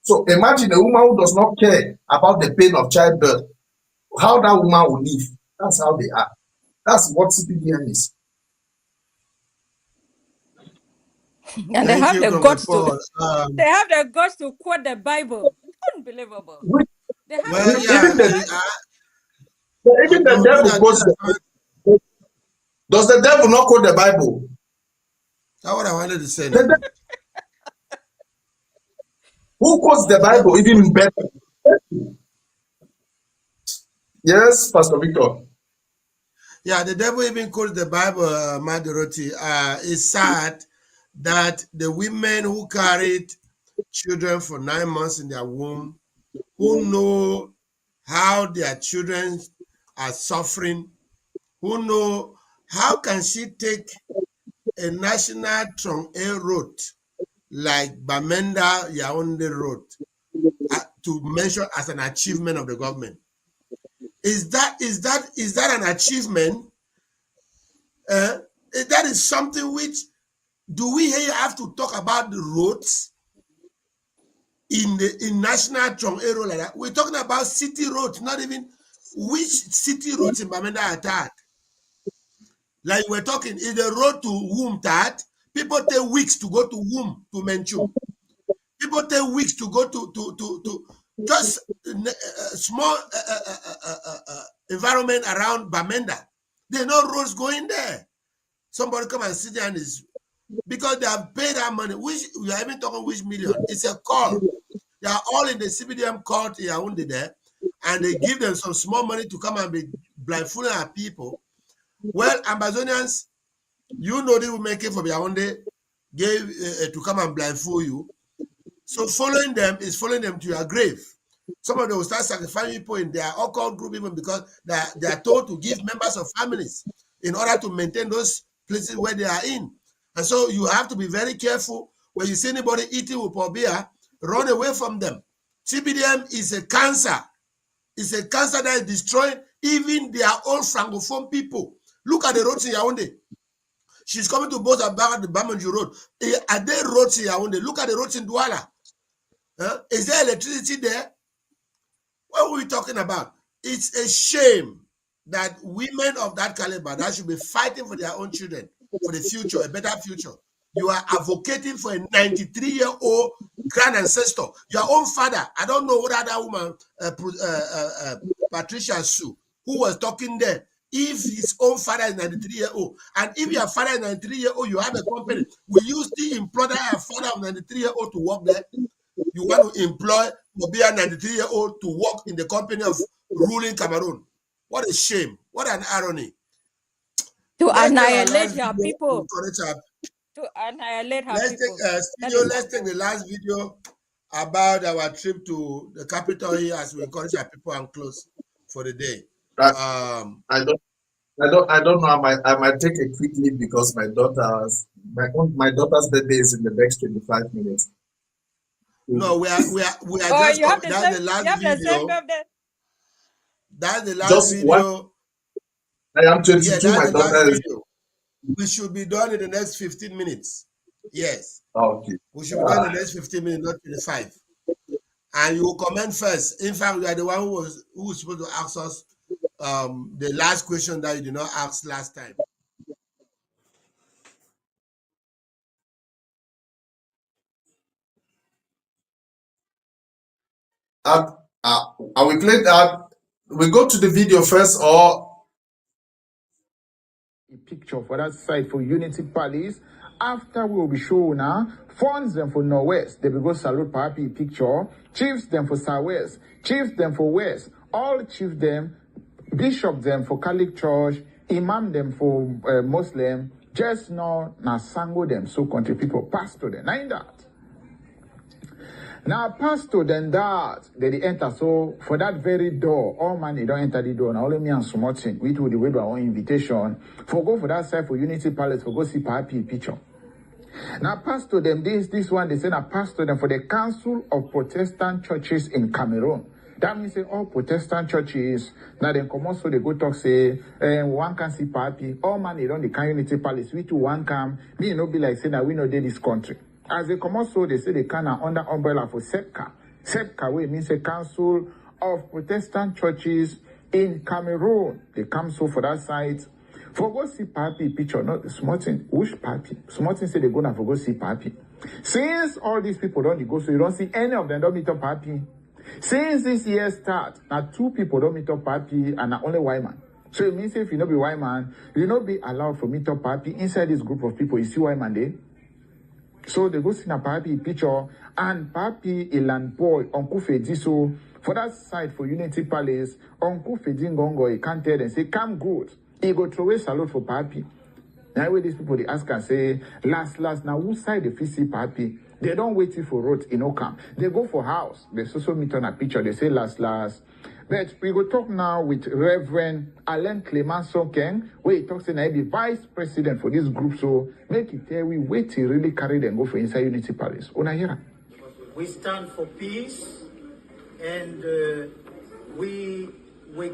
So imagine a woman who does not care about the pain of childbirth. How that woman will live. That's how they are. That's what CPDM is. And they have the guts to. They have the guts to quote the Bible. Unbelievable. Even the devil quotes the Bible. Does the devil not quote the Bible? That's what I wanted to say. Who quotes the Bible even better? Yes, Pastor Victor. Yeah, the devil even quotes the Bible, Madoroti. It's sad that the women who carried children for 9 months in their womb, who know how their children are suffering, who know how can she take a national Trong-A road like Bamenda Yaoundé Road to mention as an achievement of the government? Is that an achievement? That is something which, do we here have to talk about the roads in national Trong-A road like that? We're talking about city roads, not even which city roads in Bamenda are tagged. Like we're talking, is the road to Womb tagged? People take weeks to go to Womb to Menchu. People take weeks to go to just a small environment around Bamenda. There are no roads going there. Somebody come and sit there and is because they have paid that money, which we are even talking which million. It's a call. They are all in the CBDM court in Yaoundé there, and they give them some small money to come and be blindfolding our people. Well, Ambazonians, you know they will make it from Yaoundé, gave to come and blindfold you. So following them is following them to your grave. Some of them will start sacrificing people in their occult group even because they are told to give members of families in order to maintain those places where they are in. And so you have to be very careful when you see anybody eating with Pobia, run away from them. CBDM is a cancer. It's a cancer that is destroying even their own Francophone people. Look at the roads in Yaoundé. She's coming to both about the Bamanju Road. Are there roads in Yaoundé? Look at the roads in Douala. Is there electricity there? What are we talking about? It's a shame that women of that caliber that should be fighting for their own children, for the future, a better future. You are advocating for a 93-year-old grand ancestor. Your own father, I don't know what that woman, Patricia Sue, who was talking there, if his own father is 93-year-old, and if your father is 93-year-old, you have a company, will you still employ that father of 93-year-old to work there? You want to employ Mobia 93-year-old to work in the company of ruling Cameroon. What a shame. What an irony. To annihilate your people. To annihilate her people. Let's take the last video about our trip to the capital here as we encourage our people and close for the day. I don't know. I might take a quick leave because my daughter's birthday is in the next 25 minutes. No, we are just. That's the last video. That's the last video. I am 22. My daughter is. We should be done in the next 15 minutes. Yes. Okay. We should be done in the next 15 minutes, not 25. And you will comment first. In fact, you are the one who was supposed to ask us the last question that you did not ask last time. Are we playing that? We go to the video first, or a picture for that site for Unity Palace. After we will be showing funds them for Northwest. They will go salute Papi picture. Chiefs them for Southwest. Chiefs them for West. All chief them, bishop them for Catholic Church, imam them for Muslim. Just now, Sango them so country people, pastor them. Now in that. Now, pastor, then that, they enter. So, for that very door, all man, they don't enter the door. Now, only me and Sumotin, we do the way by our invitation. For go for that side for Unity Palace, for go see Papi picture. Now, pastor, them, this one, they say, now, pastor, them for the Council of Protestant Churches in Cameroon. That means, say, all Protestant churches, now, then come also, they go talk, say, one can see Papi. All man, they don't, the Unity Palace. We too, one come. Me, no be like, say, now, we know they this country. As they come also, they say they can under umbrella for SEPCA. SEPCA, which means a Council of Protestant Churches in Cameroon. They come so for that site. For go see Papi picture, not Smartin. Which Papi? Smartin say they go now for go see Papi. Since all these people don't go, so you don't see any of them don't meet up Papi. Since this year start, now 2 people don't meet up Papi and now only white man. So it means if you not be white man, you not be allowed for meet up Papi inside this group of people. You see white man there? So they go see na Papi picture and Papi Ilan boy Uncle Fedi. So for that side for Unity Palace, Uncle Fedi Ngongo he can't tell them say come good. He go throw a salute for Papi. Now where these people they ask and say last now who side they see Papi? They don't wait for road in Okam. They go for house. They also meet on a picture. They say last. But we go talk now with Reverend Alain Clement Sonkeng, where he talks and be vice president for this group. So make it tell we wait to really carry them go for inside Unity Palace. We stand for peace, and we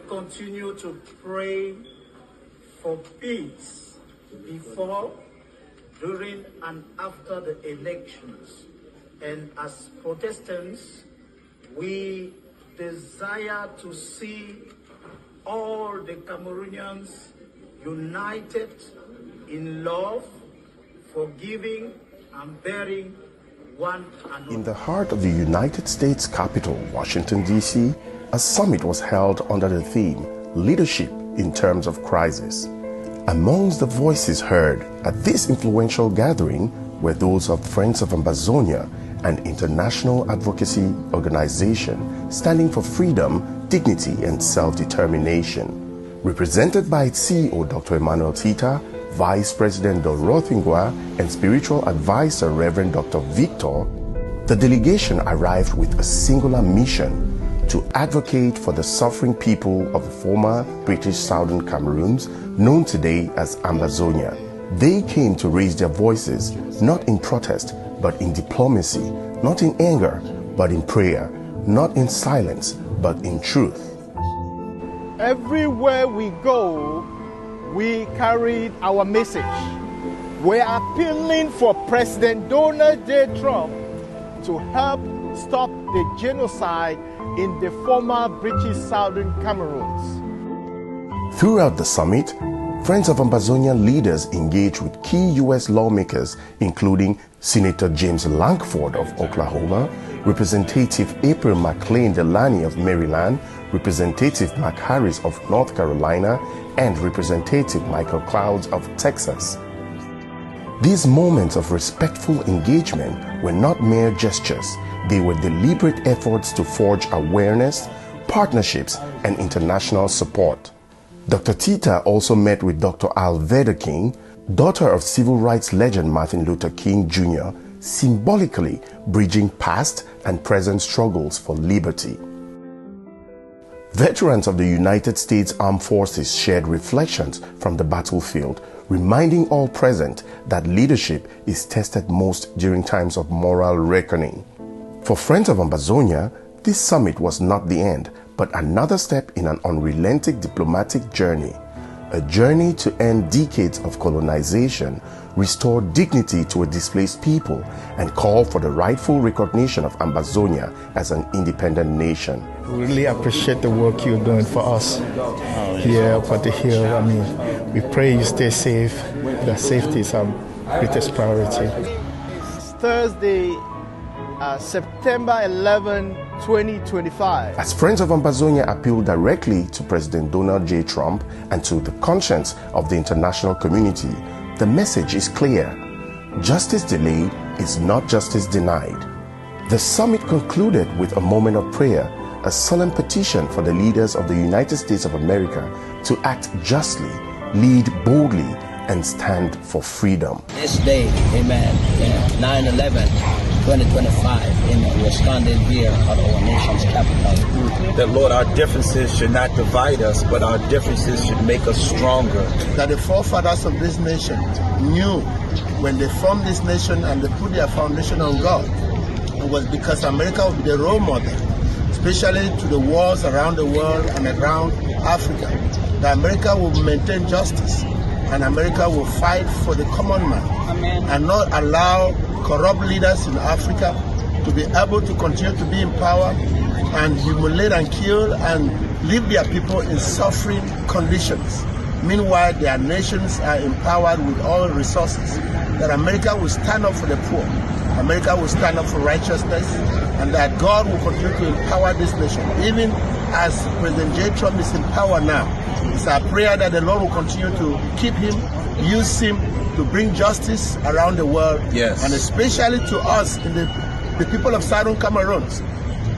continue to pray for peace before, during, and after the elections. And as Protestants, we desire to see all the Cameroonians united in love, forgiving, and bearing one another. In the heart of the United States capital, Washington, D.C., a summit was held under the theme, Leadership in Terms of Crisis. Amongst the voices heard at this influential gathering were those of Friends of Ambazonia, an international advocacy organization standing for freedom, dignity, and self-determination. Represented by its CEO, Dr. Emmanuel Tita, Vice President Dorothingwa, and spiritual advisor, Reverend Dr. Victor, the delegation arrived with a singular mission to advocate for the suffering people of the former British Southern Cameroons, known today as Ambazonia. They came to raise their voices, not in protest, but in diplomacy, not in anger, but in prayer, not in silence, but in truth. Everywhere we go, we carried our message. We're appealing for President Donald J. Trump to help stop the genocide in the former British Southern Cameroons. Throughout the summit, Friends of Ambazonia leaders engaged with key U.S. lawmakers, including Senator James Lankford of Oklahoma, Representative April McLean Delany of Maryland, Representative Mark Harris of North Carolina, and Representative Michael Clouds of Texas. These moments of respectful engagement were not mere gestures. They were deliberate efforts to forge awareness, partnerships, and international support. Dr. Tita also met with Dr. Alveda King, daughter of civil rights legend Martin Luther King Jr., symbolically bridging past and present struggles for liberty. Veterans of the United States Armed Forces shared reflections from the battlefield, reminding all present that leadership is tested most during times of moral reckoning. For Friends of Ambazonia, this summit was not the end, but another step in an unrelenting diplomatic journey, a journey to end decades of colonization, restore dignity to a displaced people, and call for the rightful recognition of Ambazonia as an independent nation. We really appreciate the work you're doing for us here at the Hill. I mean, we pray you stay safe. The safety is our greatest priority. It's Thursday, September 11, 2025. As Friends of Ambazonia appeal directly to President Donald J. Trump and to the conscience of the international community, the message is clear. Justice delayed is not justice denied. The summit concluded with a moment of prayer, a solemn petition for the leaders of the United States of America to act justly, lead boldly, and stand for freedom. This day, amen, 9/11, 2025, amen, we're standing here at our nation's capital. That, Lord, our differences should not divide us, but our differences should make us stronger. That the forefathers of this nation knew when they formed this nation and they put their foundation on God, it was because America would be the role model, especially to the wars around the world and around Africa. That America will maintain justice and America will fight for the common man. Amen. And not allow corrupt leaders in Africa to be able to continue to be in power and humiliate and kill and leave their people in suffering conditions. Meanwhile, their nations are empowered with all resources. That America will stand up for the poor. America will stand up for righteousness, and that God will continue to empower this nation. Even as President J. Trump is in power now, it's our prayer that the Lord will continue to keep him, use him to bring justice around the world, yes, and especially to us, in the people of Southern Cameroons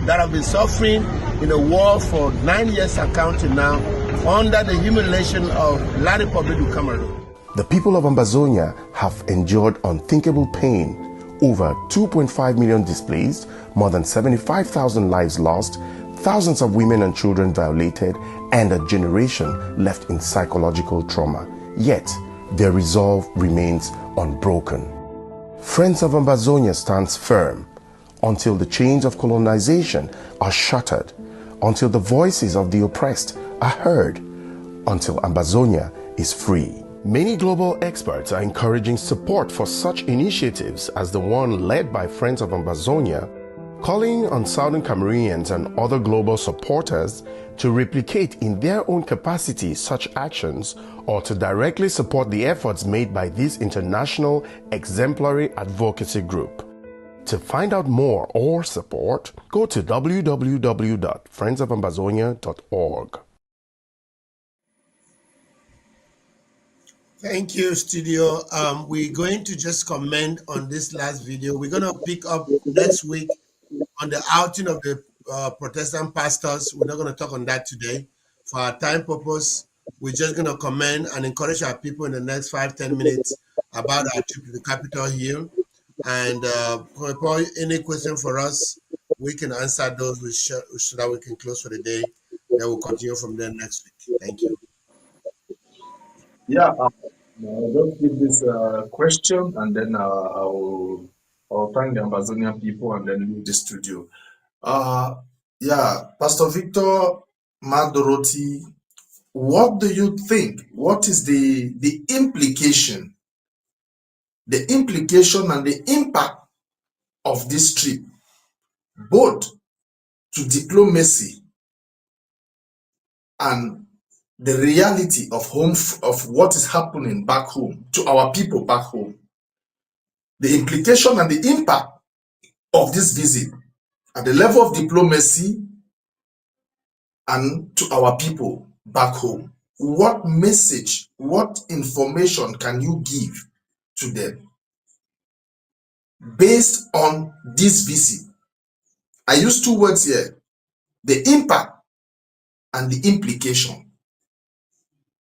that have been suffering in a war for 9 years and counting now, under the humiliation of La Republic of Cameroon. The people of Ambazonia have endured unthinkable pain. Over 2.5 million displaced, more than 75,000 lives lost, thousands of women and children violated, and a generation left in psychological trauma. Yet, their resolve remains unbroken. Friends of Ambazonia stands firm until the chains of colonization are shattered, until the voices of the oppressed are heard, until Ambazonia is free. Many global experts are encouraging support for such initiatives as the one led by Friends of Ambazonia, calling on Southern Cameroonians and other global supporters to replicate in their own capacity such actions or to directly support the efforts made by this international exemplary advocacy group. To find out more or support, go to www.friendsofambazonia.org. Thank you, studio. We're going to just comment on this last video. We're going to pick up next week on the outing of the Protestant pastors. We're not going to talk on that today. For our time purpose, we're just going to comment and encourage our people in the next 5-10 minutes about our trip to the Capitol Hill. And any question for us, we can answer those so that we can close for the day. Then we'll continue from there next week. Thank you. Yeah, I'll just give this question and then I'll thank the Amazonian people and then leave the studio. Yeah, Pastor Victor, Dorothy, what do you think? What is the implication and the impact of this trip, both to diplomacy and the reality of what is happening back home, to our people back home? The implication and the impact of this visit at the level of diplomacy and to our people back home. What message, what information can you give to them based on this visit? I use two words here: the impact and the implication,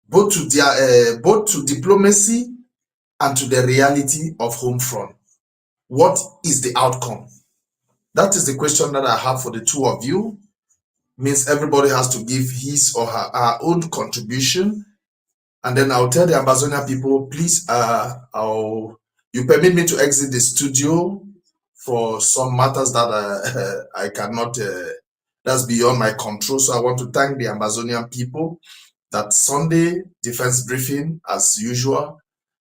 both to diplomacy and to the reality of home front. What is the outcome? That is the question that I have for the two of you. Means everybody has to give his or her own contribution, and then I'll tell the Amazonian people, please, you permit me to exit the studio for some matters that I cannot, that's beyond my control. So I want to thank the Amazonian people that Sunday defense briefing as usual.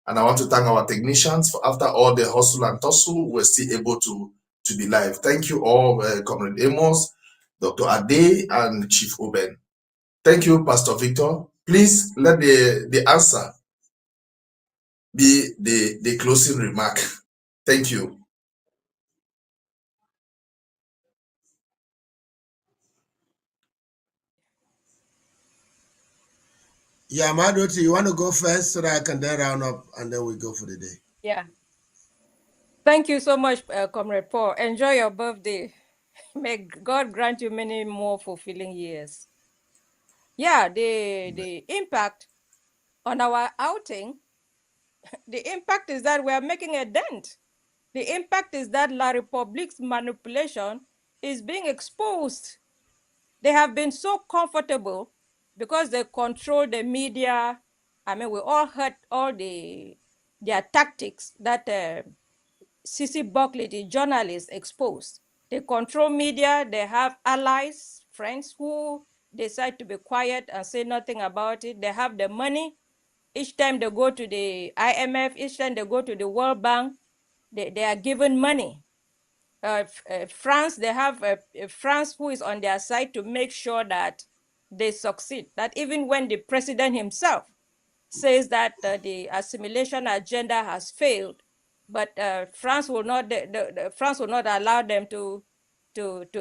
And I want to thank our technicians for after all the hustle and tussle, we're still able to be live. Thank you all, Comrade Amos, Dr. Ade, and Chief Oben. Thank you, Pastor Victor. Please let the answer be the closing remark. Thank you. Yeah, Madoti, you want to go first so that I can then round up and then we go for the day? Yeah. Thank you so much, Comrade Paul. Enjoy your birthday. May God grant you many more fulfilling years. Yeah, the impact on our outing, the impact is that we are making a dent. The impact is that La Republique's manipulation is being exposed. They have been so comfortable because they control the media. I mean, we all heard all their tactics that Sissy Buckley, the journalist, exposed. They control media. They have allies, friends who decide to be quiet and say nothing about it. They have the money. Each time they go to the IMF, each time they go to the World Bank, they are given money. France, they have France who is on their side to make sure that they succeed. That even when the president himself says that the assimilation agenda has failed, but France will not France will not allow them to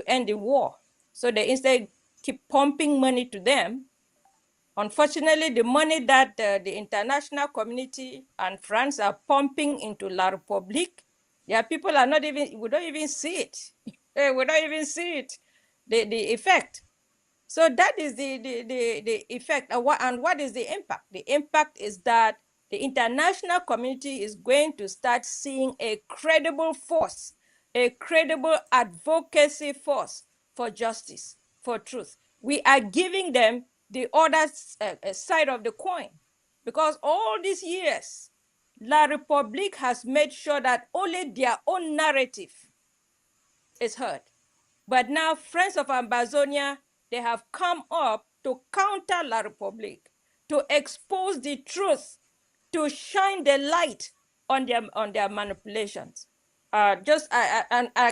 end the war. So they instead keep pumping money to them. Unfortunately, the money that the international community and France are pumping into La République, their people are not even, we don't even see it. We don't even see it, the effect. So that is the effect. And what is the impact? The impact is that the international community is going to start seeing a credible force, a credible advocacy force for justice, for truth. We are giving them the other side of the coin, because all these years, La République has made sure that only their own narrative is heard. But now, Friends of Amazonia, they have come up to counter La République, to expose the truth, to shine the light on their manipulations. I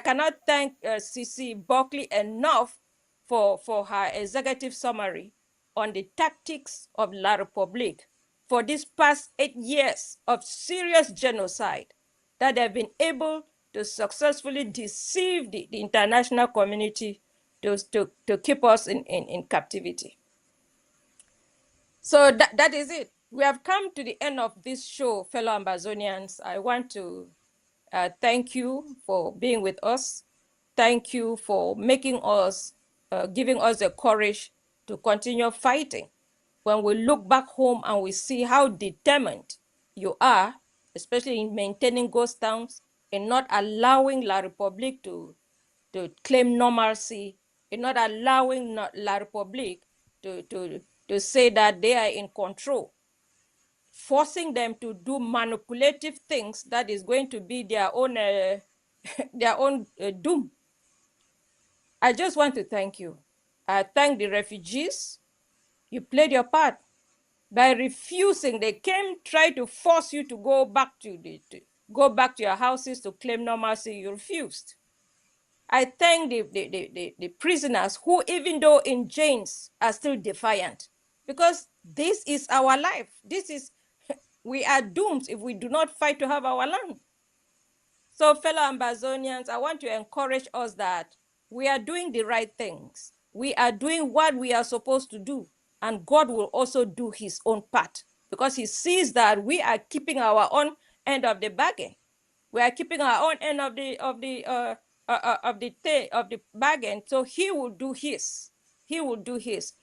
cannot thank Sissy Buckley enough for her executive summary on the tactics of La République for these past 8 years of serious genocide that they've been able to successfully deceive the international community to keep us in captivity. So that is it. We have come to the end of this show, fellow Ambazonians. I want to thank you for being with us. Thank you for making us, giving us the courage to continue fighting. When we look back home and we see how determined you are, especially in maintaining ghost towns, in not allowing La Republique to claim normalcy, in not allowing La Republique to say that they are in control, forcing them to do manipulative things that is going to be their own doom. I just want to thank you. I thank the refugees. You played your part by refusing. They came try to force you to go back to your houses to claim normalcy. You refused. I thank the prisoners who, even though in chains, are still defiant, because this is our life. We are doomed if we do not fight to have our land. So, fellow Ambazonians, I want to encourage us that we are doing the right things. We are doing what we are supposed to do, and God will also do his own part, because he sees that we are keeping our own end of the bargain. We are keeping our own end of the bargain. So he will do his. He will do his.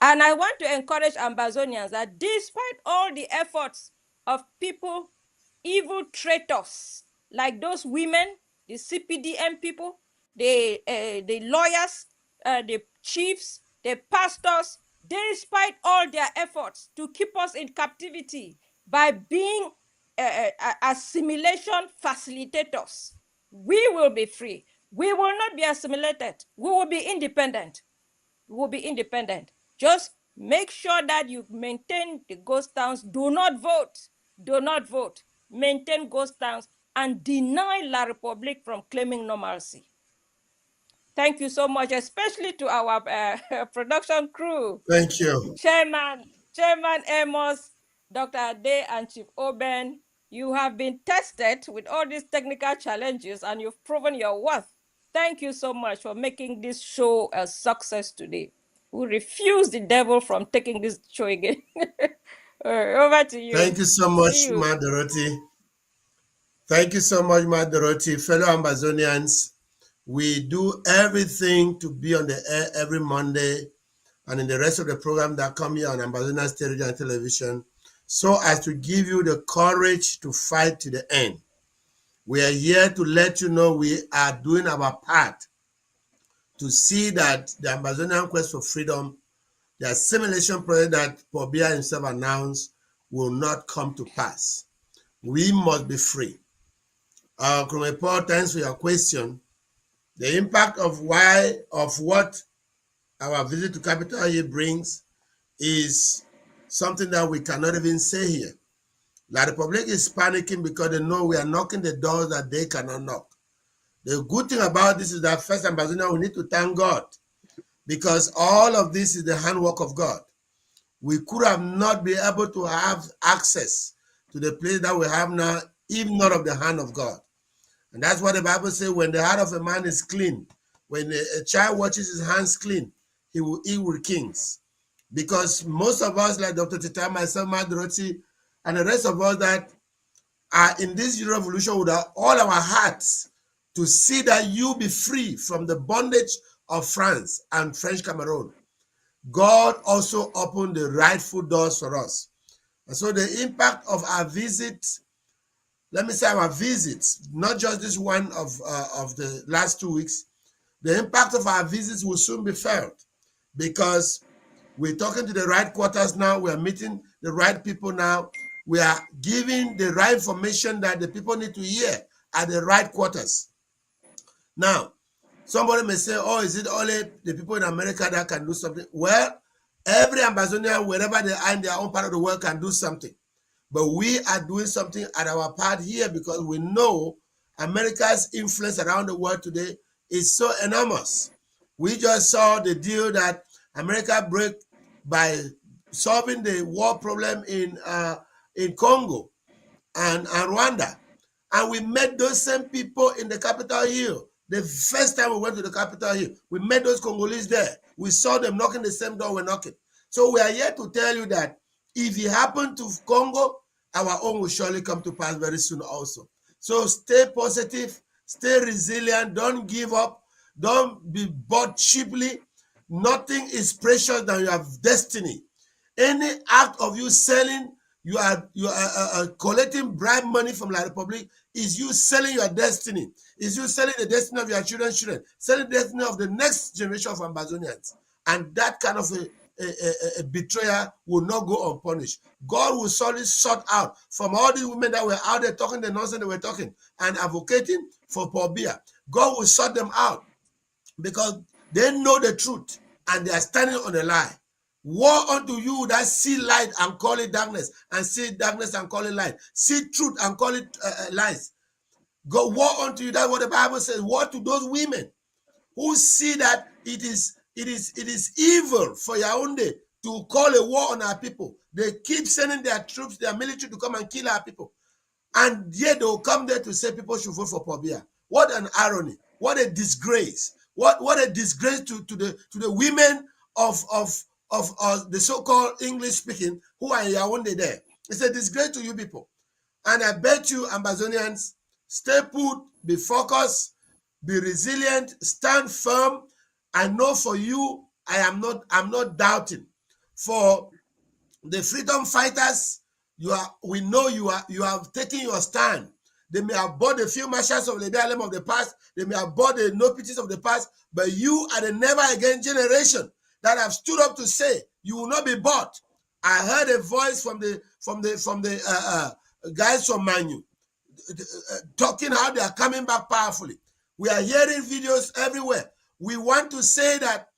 And I want to encourage Ambazonians that despite all the efforts of people, evil traitors like those women, the CPDM people, the lawyers, the chiefs, the pastors, despite all their efforts to keep us in captivity by being assimilation facilitators, we will be free. We will not be assimilated. We will be independent. We will be independent. Just make sure that you maintain the ghost towns. Do not vote. Do not vote. Maintain ghost towns and deny La Republique from claiming normalcy. Thank you so much, especially to our production crew. Thank you. Chairman Amos, Dr. Ade, and Chief Oben. You have been tested with all these technical challenges and you've proven your worth. Thank you so much for making this show a success today. We refuse the devil from taking this show again. Over to you. Thank you so much, See you. Ma Dorothy. Thank you so much, Ma Dorothy. Fellow Ambazonians, we do everything to be on the air every Monday and in the rest of the program that come here on Ambazonian State Radio and Television, so as to give you the courage to fight to the end. We are here to let you know we are doing our part to see that the Ambazonian quest for freedom, the assimilation project that Paul Biya himself announced, will not come to pass. We must be free. Kurume Paul, thanks for your question. The impact of what our visit to Capitol Hill brings is something that we cannot even say here. La Republique is panicking because they know we are knocking the doors that they cannot knock. The good thing about this is that first, Ambazonian, we need to thank God, because all of this is the handwork of God. We could have not been able to have access to the place that we have now, if not of the hand of God. And that's what the Bible says, when the heart of a man is clean, when a child watches his hands clean, he will eat with kings. Because most of us, like Dr. Tita, myself, Ma Dorothy, and the rest of us that are in this revolution with all our hearts to see that you be free from the bondage of France and French Cameroon. God also opened the rightful doors for us. And so the impact of our visit, let me say our visits, not just this one of the last 2 weeks, the impact of our visits will soon be felt, because we're talking to the right quarters now, we are meeting the right people now, we are giving the right information that the people need to hear at the right quarters. Now, somebody may say, oh, is it only the people in America that can do something? Well, every Ambazonian, wherever they are in their own part of the world, can do something. But we are doing something at our part here because we know America's influence around the world today is so enormous. We just saw the deal that America broke by solving the war problem in Congo and Rwanda. And we met those same people in the Capitol Hill. The first time we went to the Capitol Hill, we met those Congolese there. We saw them knocking the same door we're knocking. So we are here to tell you that If it happened to Congo, our own will surely come to pass very soon also. So stay positive, stay resilient, don't give up, don't be bought cheaply. Nothing is precious than your destiny. Any act of you selling, you are collecting bribe money from La Republic, is you selling your destiny, is you selling the destiny of your children's children, selling the destiny of the next generation of Ambazonians. And that kind of a betrayer will not go unpunished. God will solely sort out from all these women that were out there talking the nonsense they were talking and advocating for Paul Biya. God will sort them out because they know the truth and they are standing on the lie. Woe unto you that see light and call it darkness, and see darkness and call it light. See truth and call it lies. Go, woe unto you, that's what the Bible says. Woe to those women who see that it is evil for Yaoundé to call a war on our people. They keep sending their troops, their military to come and kill our people. And yet they will come there to say people should vote for Paul Biya. What an irony. What a disgrace. What a disgrace to the women of the so-called English speaking who are in Yaoundé there. It's a disgrace to you people. And I bet you, Ambazonians, stay put, be focused, be resilient, stand firm. I know for you, I'm not doubting. For the freedom fighters, we know you have taken your stand. They may have bought a few marshals of the BLM of the past, they may have bought the no pities of the past, but you are the never again generation that have stood up to say you will not be bought. I heard a voice from the guys from Manu talking how they are coming back powerfully. We are hearing videos everywhere. We want to say that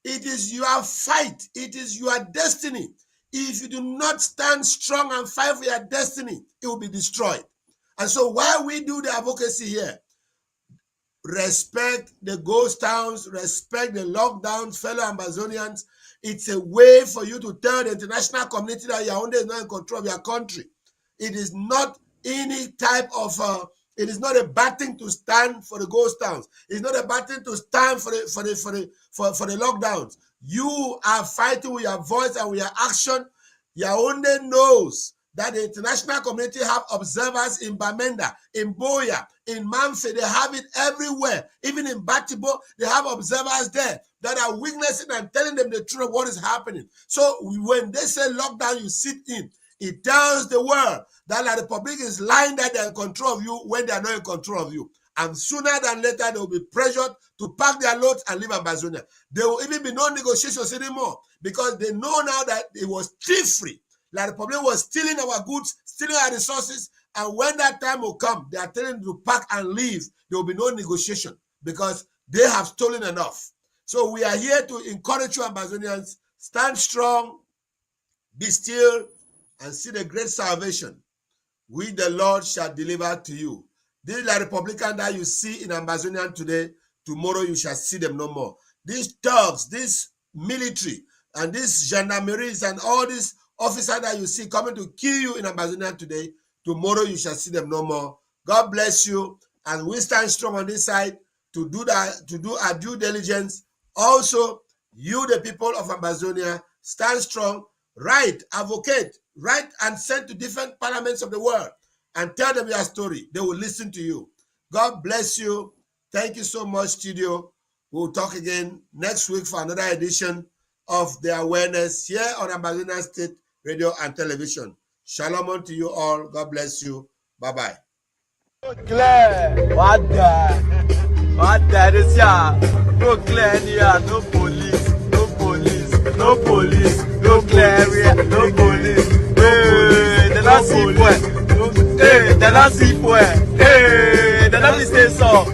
it is your fight, it is your destiny. If you do not stand strong and fight for your destiny, it will be destroyed. And so while we do the advocacy here, respect the ghost towns, respect the lockdowns, fellow Ambazonians. It's a way for you to tell the international community that Yaoundé is not in control of your country. It is not any type of, it is not a bad thing to stand for the ghost towns. It's not a bad thing to stand for the lockdowns. You are fighting with your voice and with your action. Yaoundé knows that the international community have observers in Bamenda, in Boya, in Mamfe. They have it everywhere. Even in Batibo, they have observers there that are witnessing and telling them the truth of what is happening. So when they say lockdown, you sit in. It tells the world that La Republic is lying that they're in control of you when they are not in control of you. And sooner than later, they will be pressured to pack their loads and leave Ambazonia. There will even be no negotiations anymore because they know now that it was thief-free. La Republic was stealing our goods, stealing our resources, and when that time will come, they are telling them to pack and leave. There will be no negotiation because they have stolen enough. So we are here to encourage you, Ambazonians, stand strong, be still, and see the great salvation which the Lord shall deliver to you. This La Republican that you see in Ambazonian today, tomorrow you shall see them no more. These thugs, this military, and these gendarmeries, and all these officers that you see coming to kill you in Ambazonia today, tomorrow you shall see them no more. God bless you, and we stand strong on this side to do that, to do our due diligence. Also, you, the people of Ambazonia, stand strong, write, advocate, write and send to different parliaments of the world and tell them your story. They will listen to you. God bless you. Thank you so much, studio. We'll talk again next week for another edition of the awareness here on Ambazonia State Radio and Television. Shalom unto you all. God bless you. Bye-bye. Clear. What the? This year. No clear here. No police. No police. No police. No clear area. No police. Hey, they don't see boy. Hey, they don't see boy. Hey, they don't see so.